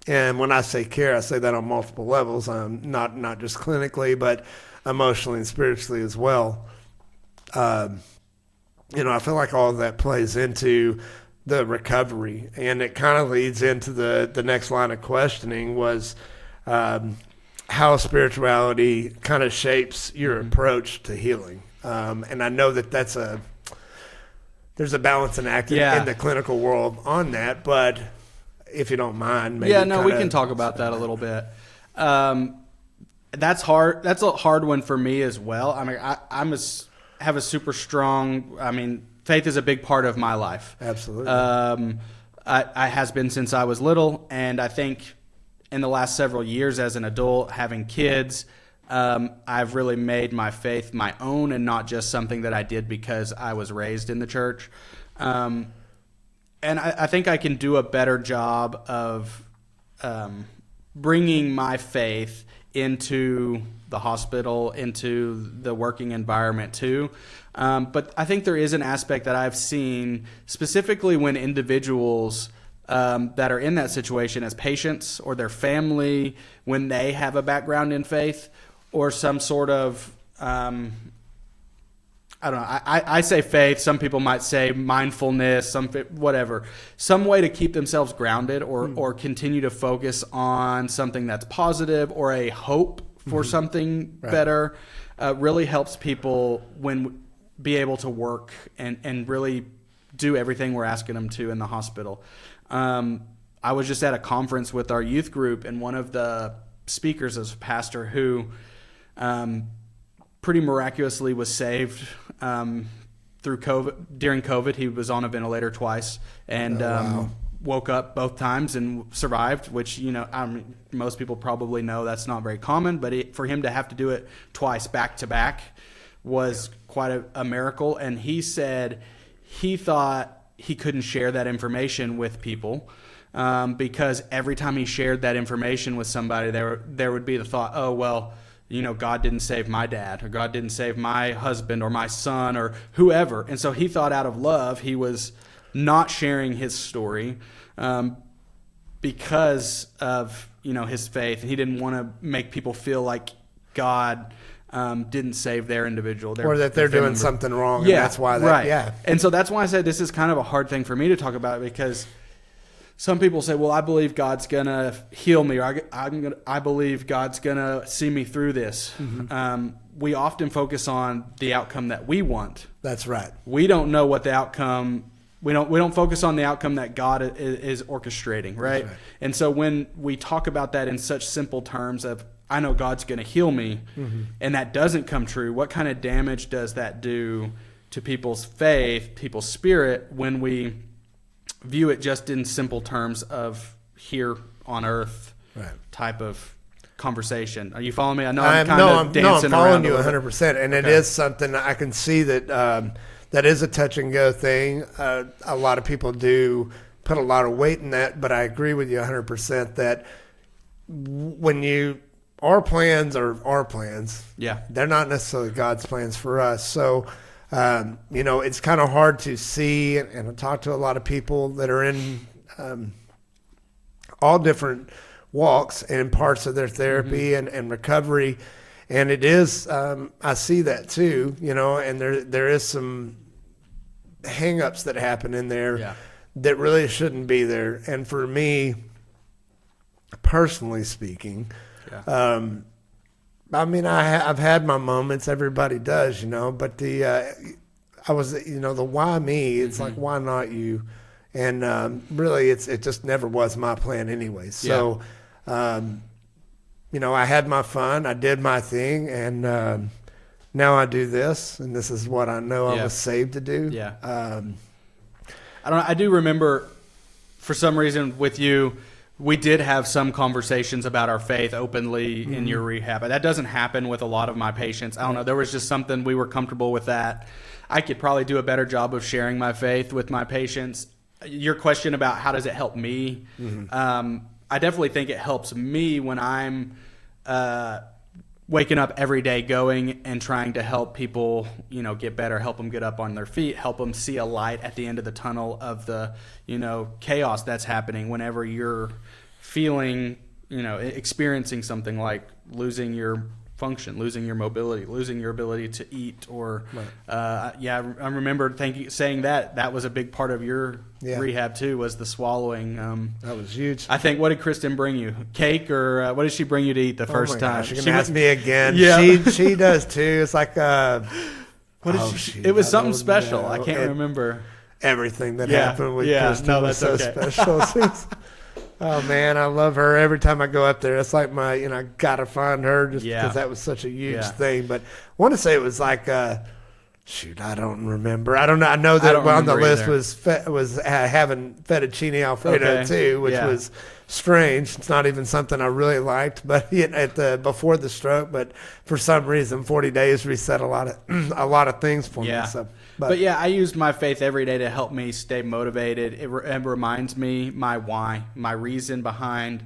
And when I say care, I say that on multiple levels, not just clinically, but emotionally and spiritually as well. I feel like all of that plays into the recovery, and it kind of leads into the next line of questioning was how spirituality kind of shapes your approach to healing. And I know that there's a balancing act in the clinical world on that, but if you don't mind, maybe we can talk about that a little bit. That's hard. That's a hard one for me as well. I mean, have a super strong, faith is a big part of my life. Absolutely. I has been since I was little, and I think in the last several years as an adult, having kids, I've really made my faith my own and not just something that I did because I was raised in the church. And I think I can do a better job of bringing my faith into the hospital, into the working environment too. But I think there is an aspect that I've seen specifically when individuals that are in that situation as patients or their family, when they have a background in faith or some sort of, I don't know, I say faith, some people might say mindfulness, whatever, some way to keep themselves grounded or continue to focus on something that's positive or a hope for something better, really helps people be able to work and really do everything we're asking them to in the hospital. I was just at a conference with our youth group, and one of the speakers is a pastor who pretty miraculously was saved through COVID. During COVID, he was on a ventilator twice and woke up both times and survived, which, most people probably know that's not very common, but for him to have to do it twice back to back was quite a miracle. And he said he thought he couldn't share that information with people because every time he shared that information with somebody, there would be the thought, oh, well, God didn't save my dad, or God didn't save my husband or my son or whoever. And so he thought out of love he was not sharing his story because of, his faith. He didn't want to make people feel like God didn't save their individual. Or that they're doing something wrong. And that's why And so that's why I said this is kind of a hard thing for me to talk about, because some people say, well, I believe God's going to heal me, or I believe God's going to see me through this. We often focus on the outcome that we want. That's right. We don't know what the outcome, we don't focus on the outcome that God is orchestrating, right? And so when we talk about that in such simple terms of, I know God's going to heal me, and that doesn't come true, what kind of damage does that do to people's faith, people's spirit, when we view it just in simple terms of here on earth type of conversation? Are you following me? I know I'm kind of dancing around. No, I'm following you 100%. And it is something I can see that that is a touch and go thing. A lot of people do put a lot of weight in that, but I agree with you 100% that when our plans are our plans. Yeah. They're not necessarily God's plans for us. So, it's kind of hard to see, and I talk to a lot of people that are in all different walks and parts of their therapy and recovery. And it is, I see that too, and there is some hang-ups that happen in there that really shouldn't be there. And for me, personally speaking, I mean, I've had my moments. Everybody does, but I was, the why me, it's like, why not you? And really, it just never was my plan anyway. So, I had my fun. I did my thing. And now I do this. And this is what I know I was saved to do. Yeah. I do remember, for some reason with you, we did have some conversations about our faith openly in your rehab. That doesn't happen with a lot of my patients. I don't know. There was just something we were comfortable with that. I could probably do a better job of sharing my faith with my patients. Your question about how does it help me? I definitely think it helps me when I'm waking up every day going and trying to help people, get better, help them get up on their feet, help them see a light at the end of the tunnel of the, chaos that's happening whenever you're feeling, experiencing something like losing your function, losing your mobility, losing your ability to eat, or I remember saying that was a big part of your rehab too, was the swallowing. That was huge. I think, what did Kristen bring you? Cake, or what did she bring you to eat the first time? Gosh, you're gonna ask me again. Yeah. She does too. It's like it was something special. I can't remember everything that happened with Kristen. No, was that's so okay. special. Oh man, I love her. Every time I go up there, it's like my, I gotta find her just because that was such a huge thing. But I want to say it was like, I don't remember. I don't know. I know that on the list was having fettuccine Alfredo too, which was strange. It's not even something I really liked, but before the stroke. But for some reason, 40 days reset a lot of things for me. So. But I use my faith every day to help me stay motivated. It reminds me my why, my reason behind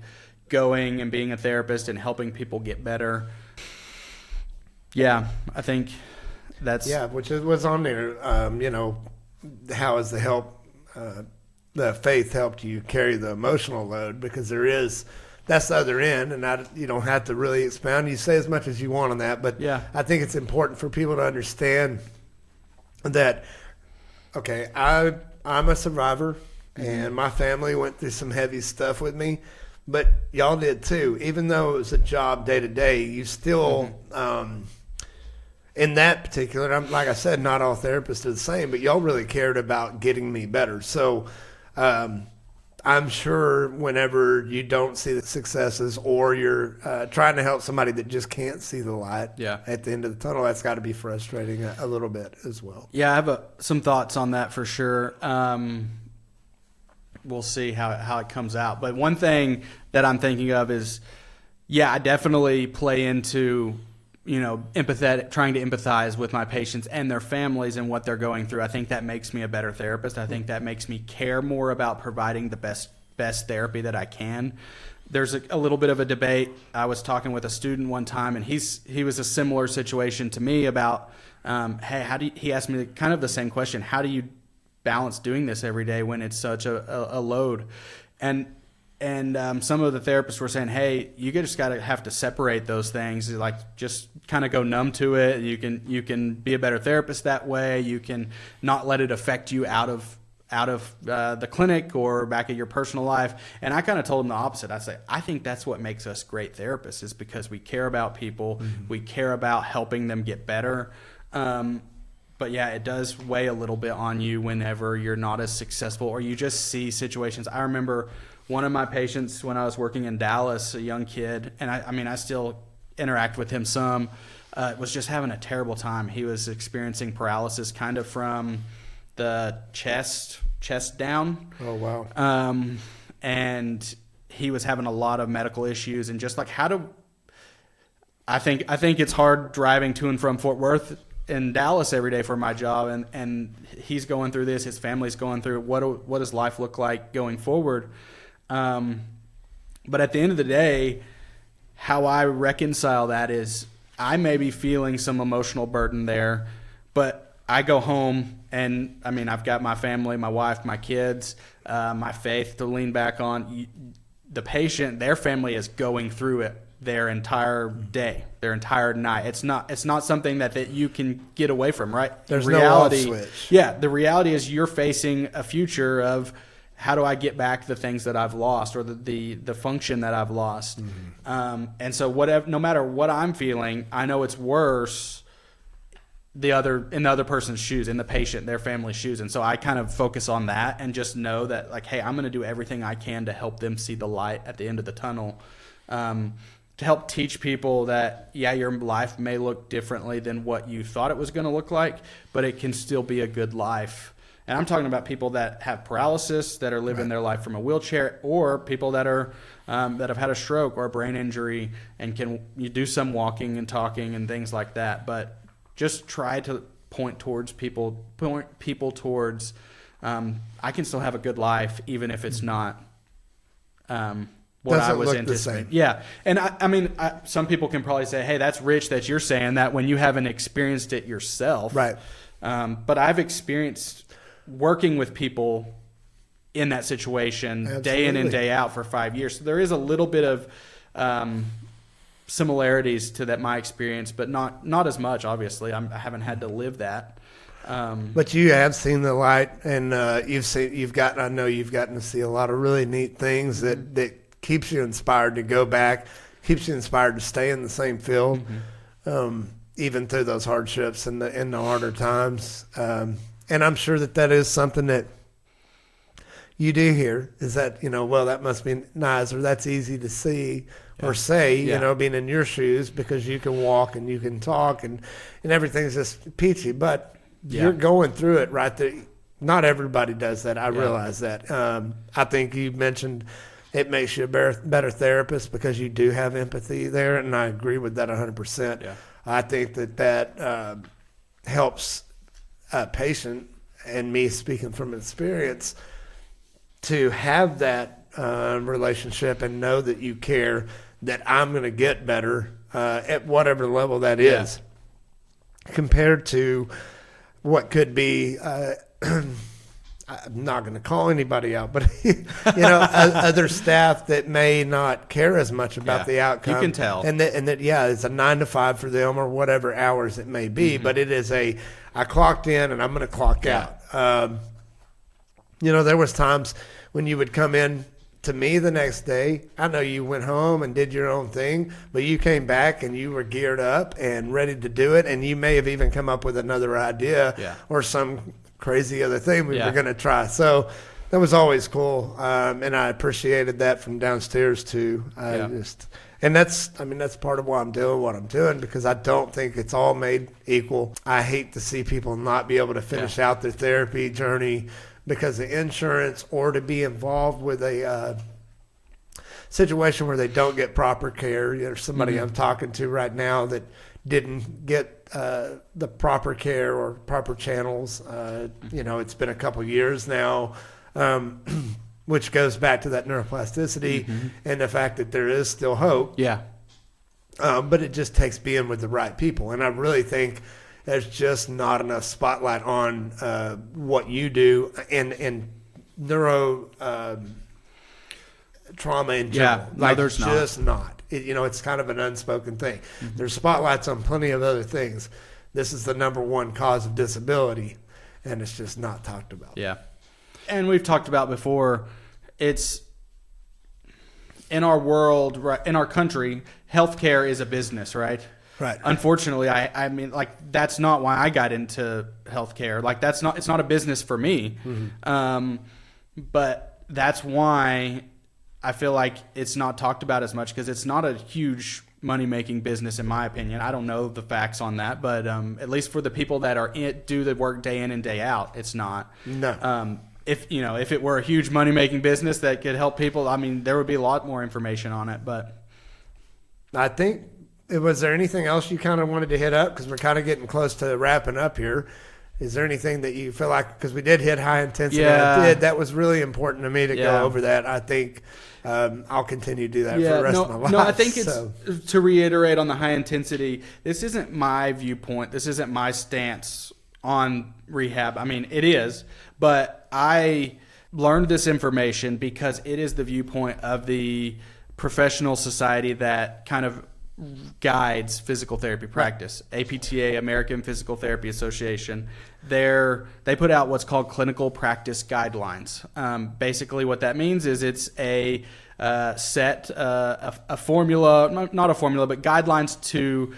going and being a therapist and helping people get better. Yeah, I think that's... Yeah, which was on there. How has the faith helped you carry the emotional load? Because that's the other end, and you don't have to really expound. You say as much as you want on that, but I think it's important for people to understand that, okay, I'm a survivor, and my family went through some heavy stuff with me, but y'all did too. Even though it was a job day to day, you still, in that particular, like I said, not all therapists are the same, but y'all really cared about getting me better. So I'm sure whenever you don't see the successes, or you're trying to help somebody that just can't see the light at the end of the tunnel, that's got to be frustrating a little bit as well. Yeah, I have some thoughts on that for sure. We'll see how it comes out. But one thing that I'm thinking of is, I definitely play into trying to empathize with my patients and their families and what they're going through. I think that makes me a better therapist. I think that makes me care more about providing the best therapy that I can. There's a little bit of a debate. I was talking with a student one time, and he was a similar situation to me about, hey, he asked me kind of the same question. How do you balance doing this every day when it's such a load? And some of the therapists were saying, hey, you just have to separate those things. Like, just kind of go numb to it. You can be a better therapist that way. You can not let it affect you out of the clinic or back at your personal life. And I kind of told them the opposite. I think that's what makes us great therapists, is because we care about people. We care about helping them get better. But it does weigh a little bit on you whenever you're not as successful, or you just see situations. I remember one of my patients when I was working in Dallas, a young kid, and I still interact with him some, was just having a terrible time. He was experiencing paralysis kind of from the chest down. Oh, wow. And he was having a lot of medical issues, and just like, I think it's hard driving to and from Fort Worth in Dallas every day for my job, and he's going through this, his family's going through it. What does life look like going forward? But at the end of the day, how I reconcile that is, I may be feeling some emotional burden there, but I go home and I've got my family, my wife, my kids, my faith to lean back on. The patient, their family is going through it their entire day, their entire night. It's not something that you can get away from, right? There's no off switch. Yeah, the reality is you're facing a future of how do I get back the things that I've lost, or the function that I've lost? And so no matter what I'm feeling, I know it's worse in the other person's shoes, in the patient, their family's shoes. And so I kind of focus on that and just know that, like, hey, I'm going to do everything I can to help them see the light at the end of the tunnel. To help teach people that, yeah, your life may look differently than what you thought it was going to look like, but it can still be a good life. And I'm talking about people that have paralysis, that are living their life from a wheelchair, or people that are that have had a stroke or a brain injury and you do some walking and talking and things like that. But just try to point people towards I can still have a good life even if it's not what I was anticipating. Yeah. And I mean, some people can probably say, hey, that's rich that you're saying that when you haven't experienced it yourself. Right. But I've experienced working with people in that situation day in and day out for 5 years. So there is a little bit of similarities to that, my experience, but not as much, obviously. I haven't had to live that. But you have seen the light, and I know you've gotten to see a lot of really neat things that keeps you inspired to go back, keeps you inspired to stay in the same field, even through those hardships and the harder times. And I'm sure that is something that you do hear, is that, well, that must be nice, or that's easy to see or say, being in your shoes, because you can walk and you can talk and everything's just peachy. But you're going through it right there. Not everybody does that. I realize that. I think you mentioned it makes you a better therapist because you do have empathy there, and I agree with that 100%. Yeah. I think that helps a patient, and me speaking from experience, to have that relationship and know that you care, that I'm going to get better at whatever level that is, compared to what could be I'm not going to call anybody out, but other staff that may not care as much about the outcome. You can tell, and that it's a 9 to 5 for them, or whatever hours it may be. But it is I clocked in and I'm going to clock out. There was times when you would come in to me the next day. I know you went home and did your own thing, but you came back and you were geared up and ready to do it, and you may have even come up with another idea or some crazy other thing we were going to try. So that was always cool, and I appreciated that from downstairs too. And that's part of why I'm doing what I'm doing, because I don't think it's all made equal. I hate to see people not be able to finish out their therapy journey because of insurance, or to be involved with a situation where they don't get proper care. There's somebody I'm talking to right now that didn't get the proper care or proper channels. It's been a couple years now, which goes back to that neuroplasticity and the fact that there is still hope. Yeah. But it just takes being with the right people. And I really think there's just not enough spotlight on what you do and neuro trauma in general. No, there's just not. It's kind of an unspoken thing. There's spotlights on plenty of other things. This is the number one cause of disability, and it's just not talked about. Yeah. And we've talked about before, it's in our world, right, in our country, healthcare is a business, right? Right. Unfortunately, I mean, like, that's not why I got into healthcare. Like, it's not a business for me. But that's why I feel like it's not talked about as much, because it's not a huge money-making business, in my opinion. I don't know the facts on that, but at least for the people that do the work day in and day out, it's not. No. If it were a huge money-making business that could help people, I mean, there would be a lot more information on it. But I think, was there anything else you kind of wanted to hit up? Because we're kind of getting close to wrapping up here. Is there anything that you feel like, because we did hit high intensity, that was really important to me to go over that. I think I'll continue to do that for the rest of my life. No, I think it's, to reiterate on the high intensity, this isn't my viewpoint. This isn't my stance on rehab. I mean, it is, but I learned this information because it is the viewpoint of the professional society that kind of guides physical therapy practice. APTA, American Physical Therapy Association, they put out what's called clinical practice guidelines. Basically what that means is it's a formula, not a formula, but guidelines to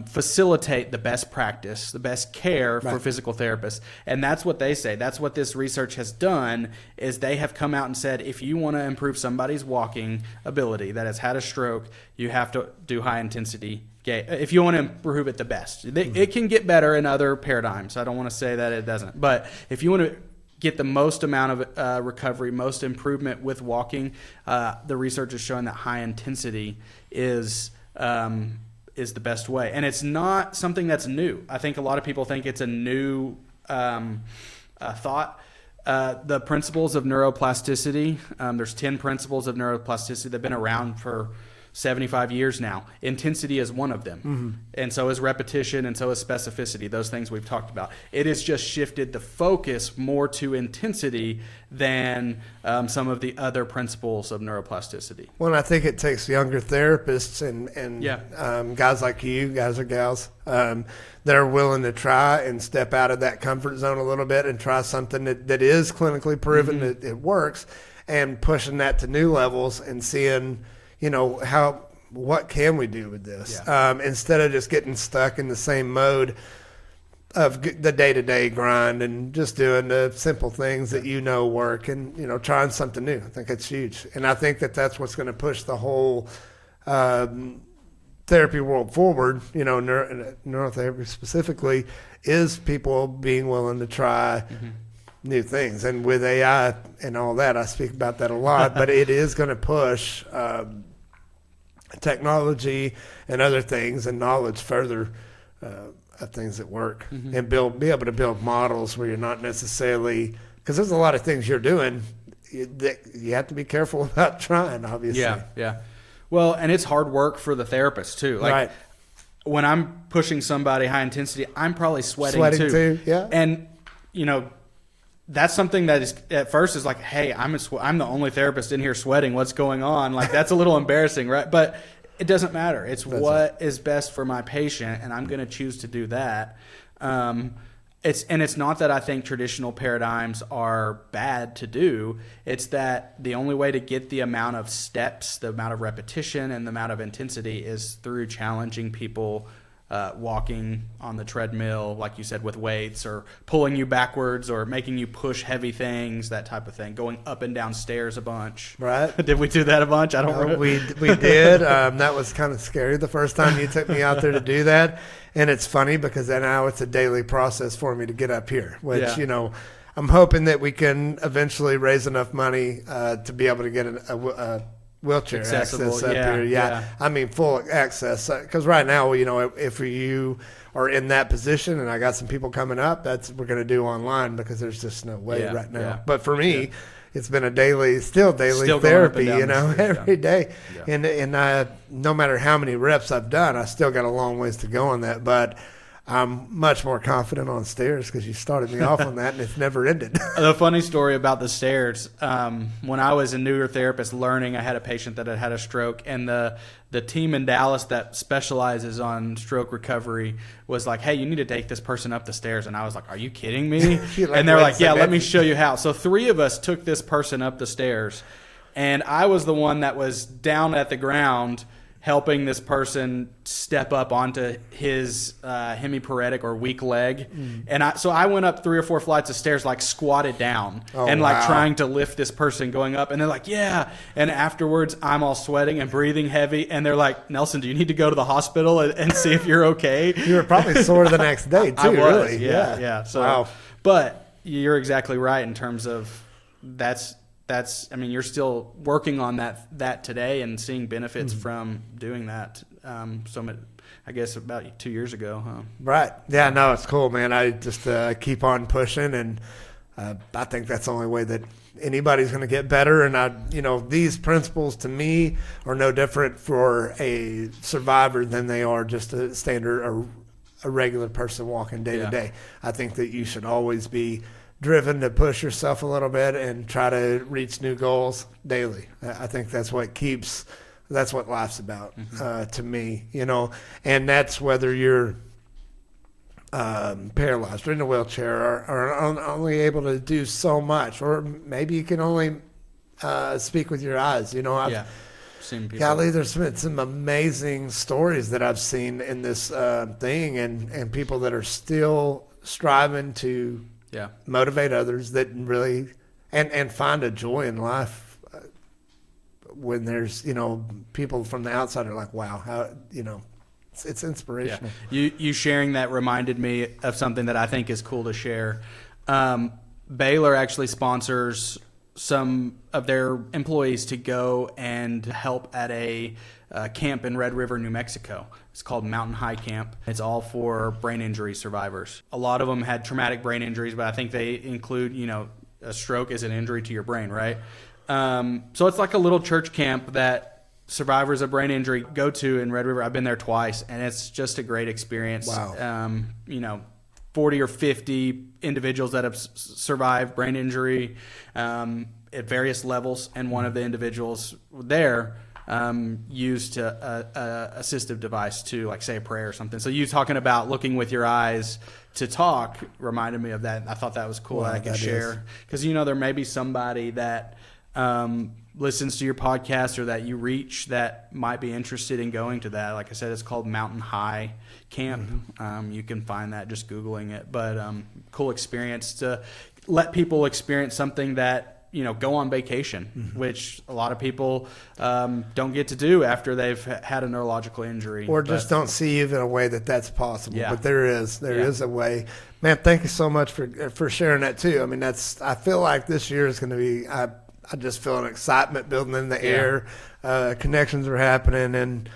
facilitate the best practice, the best care for physical therapists. And that's what they say. That's what this research has done, is they have come out and said, if you want to improve somebody's walking ability that has had a stroke, you have to do high intensity gait. If you want to improve it the best. It can get better in other paradigms. I don't want to say that it doesn't. But if you want to get the most amount of recovery, most improvement with walking, the research is showing that high intensity is the best way. And it's not something that's new. I think a lot of people think it's a new thought. The principles of neuroplasticity, there's 10 principles of neuroplasticity. They've been around for 75 years now. Intensity is one of them. Mm-hmm. And so is repetition, and so is specificity, those things we've talked about. It has just shifted the focus more to intensity than some of the other principles of neuroplasticity. Well, I think it takes younger therapists and guys like you, guys or gals, that are willing to try and step out of that comfort zone a little bit and try something that is clinically proven that it works, and pushing that to new levels and seeing, what can we do with this? Instead of just getting stuck in the same mode of the day-to-day grind and just doing the simple things that work, and trying something new. I think it's huge, and I think that's what's going to push the whole therapy world forward. Neurotherapy specifically is people being willing to try new things, and with AI and all that, I speak about that a lot. But it is going to push technology and other things and knowledge further of things that work, and be able to build models where you're not necessarily, because there's a lot of things you're doing that you have to be careful about trying, obviously. Yeah. Well, and it's hard work for the therapist too. Like when I'm pushing somebody high intensity, I'm probably sweating too. Yeah. And that's something that is at first is like, hey, I'm the only therapist in here sweating. What's going on? Like, that's a little embarrassing, right? But it doesn't matter. It's what is best for my patient, and I'm going to choose to do that. It's not that I think traditional paradigms are bad to do. It's that the only way to get the amount of steps, the amount of repetition, and the amount of intensity is through challenging people. Walking on the treadmill, like you said, with weights, or pulling you backwards, or making you push heavy things, that type of thing. Going up and down stairs a bunch. Right. Did we do that a bunch? I don't remember. We did. That was kind of scary the first time you took me out there to do that. And it's funny because now it's a daily process for me to get up here, which, I'm hoping that we can eventually raise enough money to be able to get a wheelchair access up here. Yeah. I mean, full access. Because right now, if you are in that position, and I got some people coming up, we're going to do online, because there's just no way right now. Yeah. But for me, it's been a daily therapy, every day. Yeah. And no matter how many reps I've done, I still got a long ways to go on that. But I'm much more confident on stairs, because you started me off on that, and it's never ended. The funny story about the stairs, when I was a newer therapist learning, I had a patient that had a stroke, and the team in Dallas that specializes on stroke recovery was like, hey, you need to take this person up the stairs. And I was like, are you kidding me? And they're like, yeah, let me show you how. So 3 of us took this person up the stairs, and I was the one that was down at the ground helping this person step up onto his hemiparetic or weak leg. And I went up 3 or 4 flights of stairs, like squatted down trying to lift this person going up. And they're like, yeah. And afterwards, I'm all sweating and breathing heavy. And they're like, Nelson, do you need to go to the hospital and see if you're okay? You were probably sore the next day too, I was, really. Yeah. So, but you're exactly right in terms of that's, you're still working on that today and seeing benefits from doing that. I guess about 2 years ago, huh? Right. Yeah, no, it's cool, man. I just keep on pushing, and I think that's the only way that anybody's going to get better. And these principles to me are no different for a survivor than they are just a standard or a regular person walking day to day. I think that you should always be driven to push yourself a little bit and try to reach new goals daily. I think that's what keeps That's what life's about, to me, you know, and that's whether you're paralyzed or in a wheelchair or only able to do so much, or maybe you can only speak with your eyes. You know, I've seen people. golly, there's been some amazing stories that I've seen in this thing, and people that are still striving to motivate others that really and find a joy in life when there's, you know, people from the outside are like, wow, how, you know, it's inspirational. You sharing that reminded me of something that I think is cool to share. Baylor actually sponsors some of their employees to go and help at a camp in Red River, New Mexico. It's called Mountain High Camp. It's all for brain injury survivors. A lot of them had traumatic brain injuries, but I think they include, you know, a stroke is an injury to your brain, right? So it's like a little church camp that survivors of brain injury go to in Red River. I've been there twice, and it's just a great experience. Wow. You know, 40 or 50 individuals that have survived brain injury at various levels, and one of the individuals there used a assistive device to, like, say a prayer or something. So you talking about looking with your eyes to talk reminded me of that. I thought that was cool that I could share, because, you know, there may be somebody that listens to your podcast or that you reach that might be interested in going to that. Like I said, it's called Mountain High Camp. You can find that just Googling it. But cool experience to let people experience something that, you know, go on vacation, which a lot of people don't get to do after they've had a neurological injury. Or just don't see even a way that that's possible. Yeah. But there is a way. Man, thank you so much for sharing that too. I mean, I feel like this year is going to be, I just feel an excitement building in the air. Connections are happening, and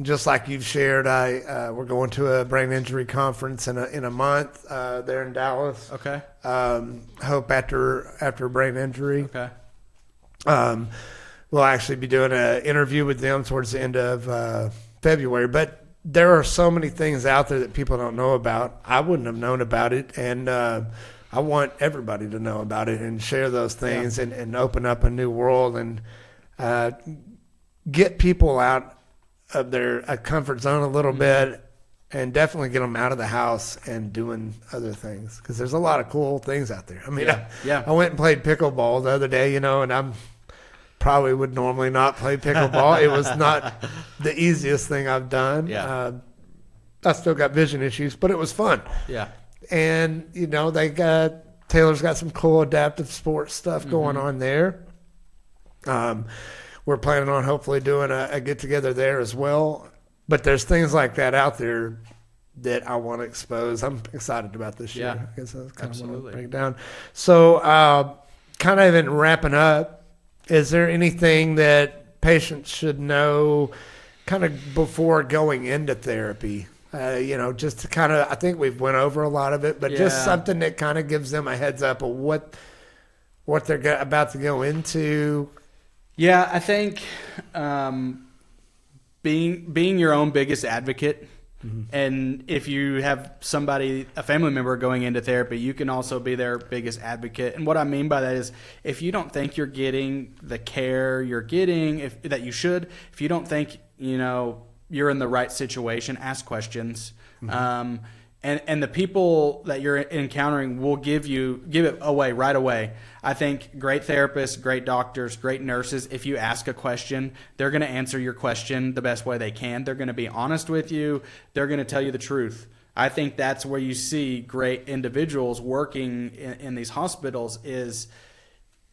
just like you've shared, we're going to a brain injury conference in a month there in Dallas. Okay. Hope after brain injury. Okay. We'll actually be doing an interview with them towards the end of February. But there are so many things out there that people don't know about. I wouldn't have known about it, and I want everybody to know about it and share those things and open up a new world and get people out of their comfort zone a little bit, and definitely get them out of the house and doing other things, because there's a lot of cool things out there. I mean, I went and played pickleball the other day, you know, and I'm probably would normally not play pickleball. It was not the easiest thing I've done. Yeah. I still got vision issues, but it was fun. Yeah. And, you know, Taylor's got some cool adaptive sports stuff going on there. We're planning on hopefully doing a get-together there as well. But there's things like that out there that I want to expose. I'm excited about this year. Yeah, I guess that's kind of what I break absolutely. down. So kind of in wrapping up, is there anything that patients should know kind of before going into therapy? You know, just to kind of, I think we've went over a lot of it, but just something that kind of gives them a heads up of what they're about to go into. Yeah, I think being your own biggest advocate, and if you have somebody, a family member going into therapy, you can also be their biggest advocate. And what I mean by that is, if you don't think you're getting the care you're getting, that you should, if you don't think, you know, you're in the right situation, ask questions. And the people that you're encountering will give it away right away. I think great therapists, great doctors, great nurses, if you ask a question, they're going to answer your question the best way they can. They're going to be honest with you. They're going to tell you the truth. I think that's where you see great individuals working in these hospitals, is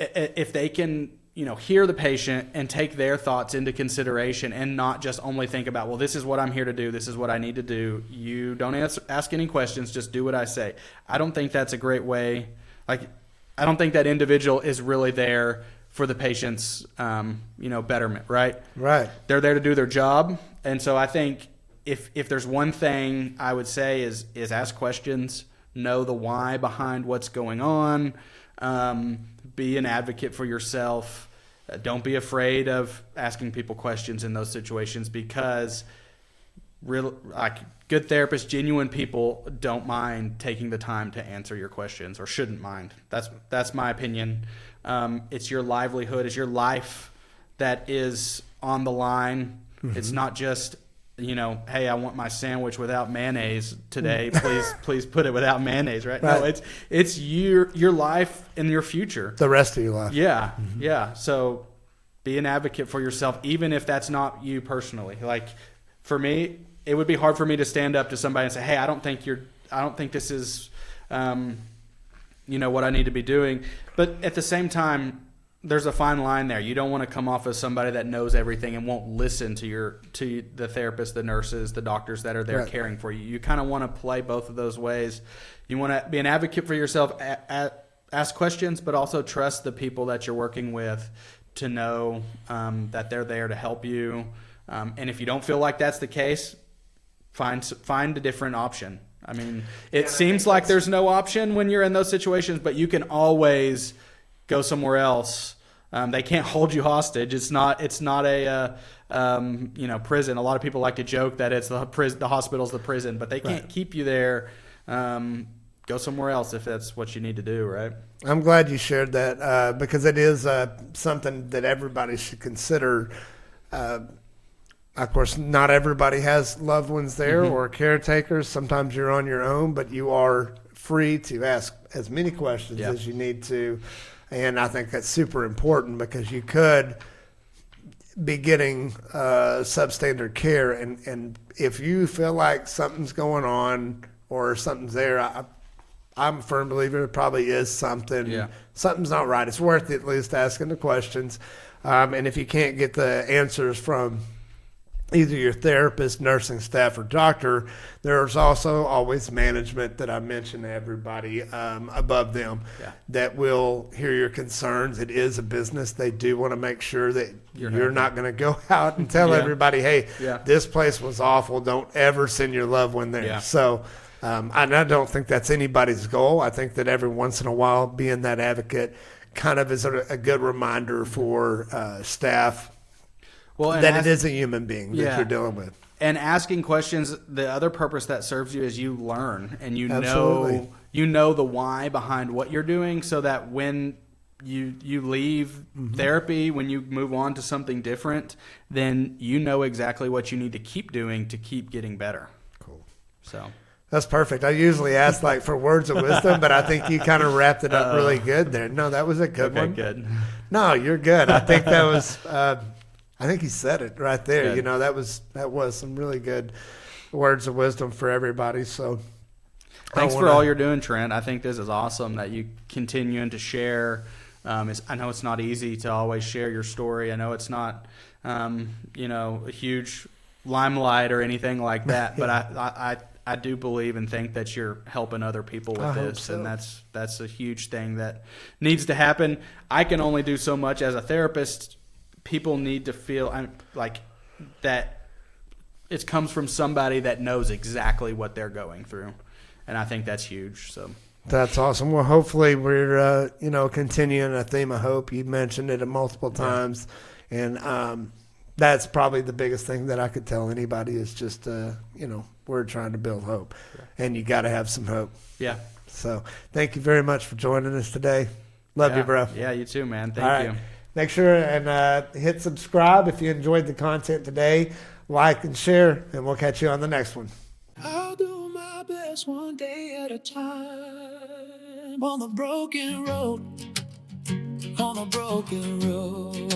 if they can, you know, hear the patient and take their thoughts into consideration, and not just only think about, well, this is what I'm here to do, this is what I need to do. You don't ask any questions, just do what I say. I don't think that's a great way. Like, I don't think that individual is really there for the patient's, you know, betterment, right? Right. They're there to do their job. And so I think if there's one thing I would say is ask questions, know the why behind what's going on, be an advocate for yourself. Don't be afraid of asking people questions in those situations, because good therapists, genuine people, don't mind taking the time to answer your questions, or shouldn't mind. That's my opinion. It's your livelihood, it's your life that is on the line. Mm-hmm. It's not just, hey, I want my sandwich without mayonnaise today. Please put it without mayonnaise, right? Right. No, it's your life and your future. The rest of your life. Yeah. Yeah. So be an advocate for yourself, even if that's not you personally. Like for me, it would be hard for me to stand up to somebody and say, hey, I don't think this is, what I need to be doing. But at the same time, there's a fine line there. You don't want to come off as somebody that knows everything and won't listen to the therapists, the nurses, the doctors that are there Right. caring for you. You kind of want to play both of those ways. You want to be an advocate for yourself, ask questions, but also trust the people that you're working with to know that they're there to help you. And if you don't feel like that's the case, find a different option. I mean, it seems like there's no option when you're in those situations, but you can always go somewhere else. They can't hold you hostage. It's not a prison. A lot of people like to joke that it's the hospital's the prison, but they can't keep you there. Go somewhere else if that's what you need to do, right? I'm glad you shared that because it is something that everybody should consider. Of course, not everybody has loved ones there or caretakers. Sometimes you're on your own, but you are free to ask as many questions as you need to. And I think that's super important because you could be getting substandard care. And if you feel like something's going on or something's there, I'm a firm believer it probably is something. Yeah. Something's not right. It's worth at least asking the questions. And if you can't get the answers from either your therapist, nursing staff, or doctor, there's also always management that I mentioned to everybody above them that will hear your concerns. It is a business. They do want to make sure that you're not going to go out and tell everybody, hey, this place was awful. Don't ever send your loved one there. Yeah. So and I don't think that's anybody's goal. I think that every once in a while being that advocate kind of is a good reminder for staff that it is a human being that you're dealing with. And asking questions, the other purpose that serves you is you learn and you Absolutely. know the why behind what you're doing, so that when you leave therapy, when you move on to something different, then you know exactly what you need to keep doing to keep getting better. Cool. So that's perfect. I usually ask for words of wisdom, but I think you kind of wrapped it up really good there. No, that was a good one. Good. No, you're good. I think that was. I think he said it right there. Good. That was some really good words of wisdom for everybody. So thanks for all you're doing, Trent. I think this is awesome that you continuing to share. I know it's not easy to always share your story. I know it's not, a huge limelight or anything like that. But I do believe and think that you're helping other people with this, and that's a huge thing that needs to happen. I can only do so much as a therapist. People need to feel like that it comes from somebody that knows exactly what they're going through, and I think that's huge. So that's awesome. Well, hopefully we're continuing a theme of hope. You mentioned it multiple times, and that's probably the biggest thing that I could tell anybody is just we're trying to build hope, and you got to have some hope. Yeah. So thank you very much for joining us today. Love you, bro. Yeah, you too, man. Thank you. Make sure and hit subscribe if you enjoyed the content today. Like and share, and we'll catch you on the next one. I'll do my best one day at a time on the broken road, on the broken road.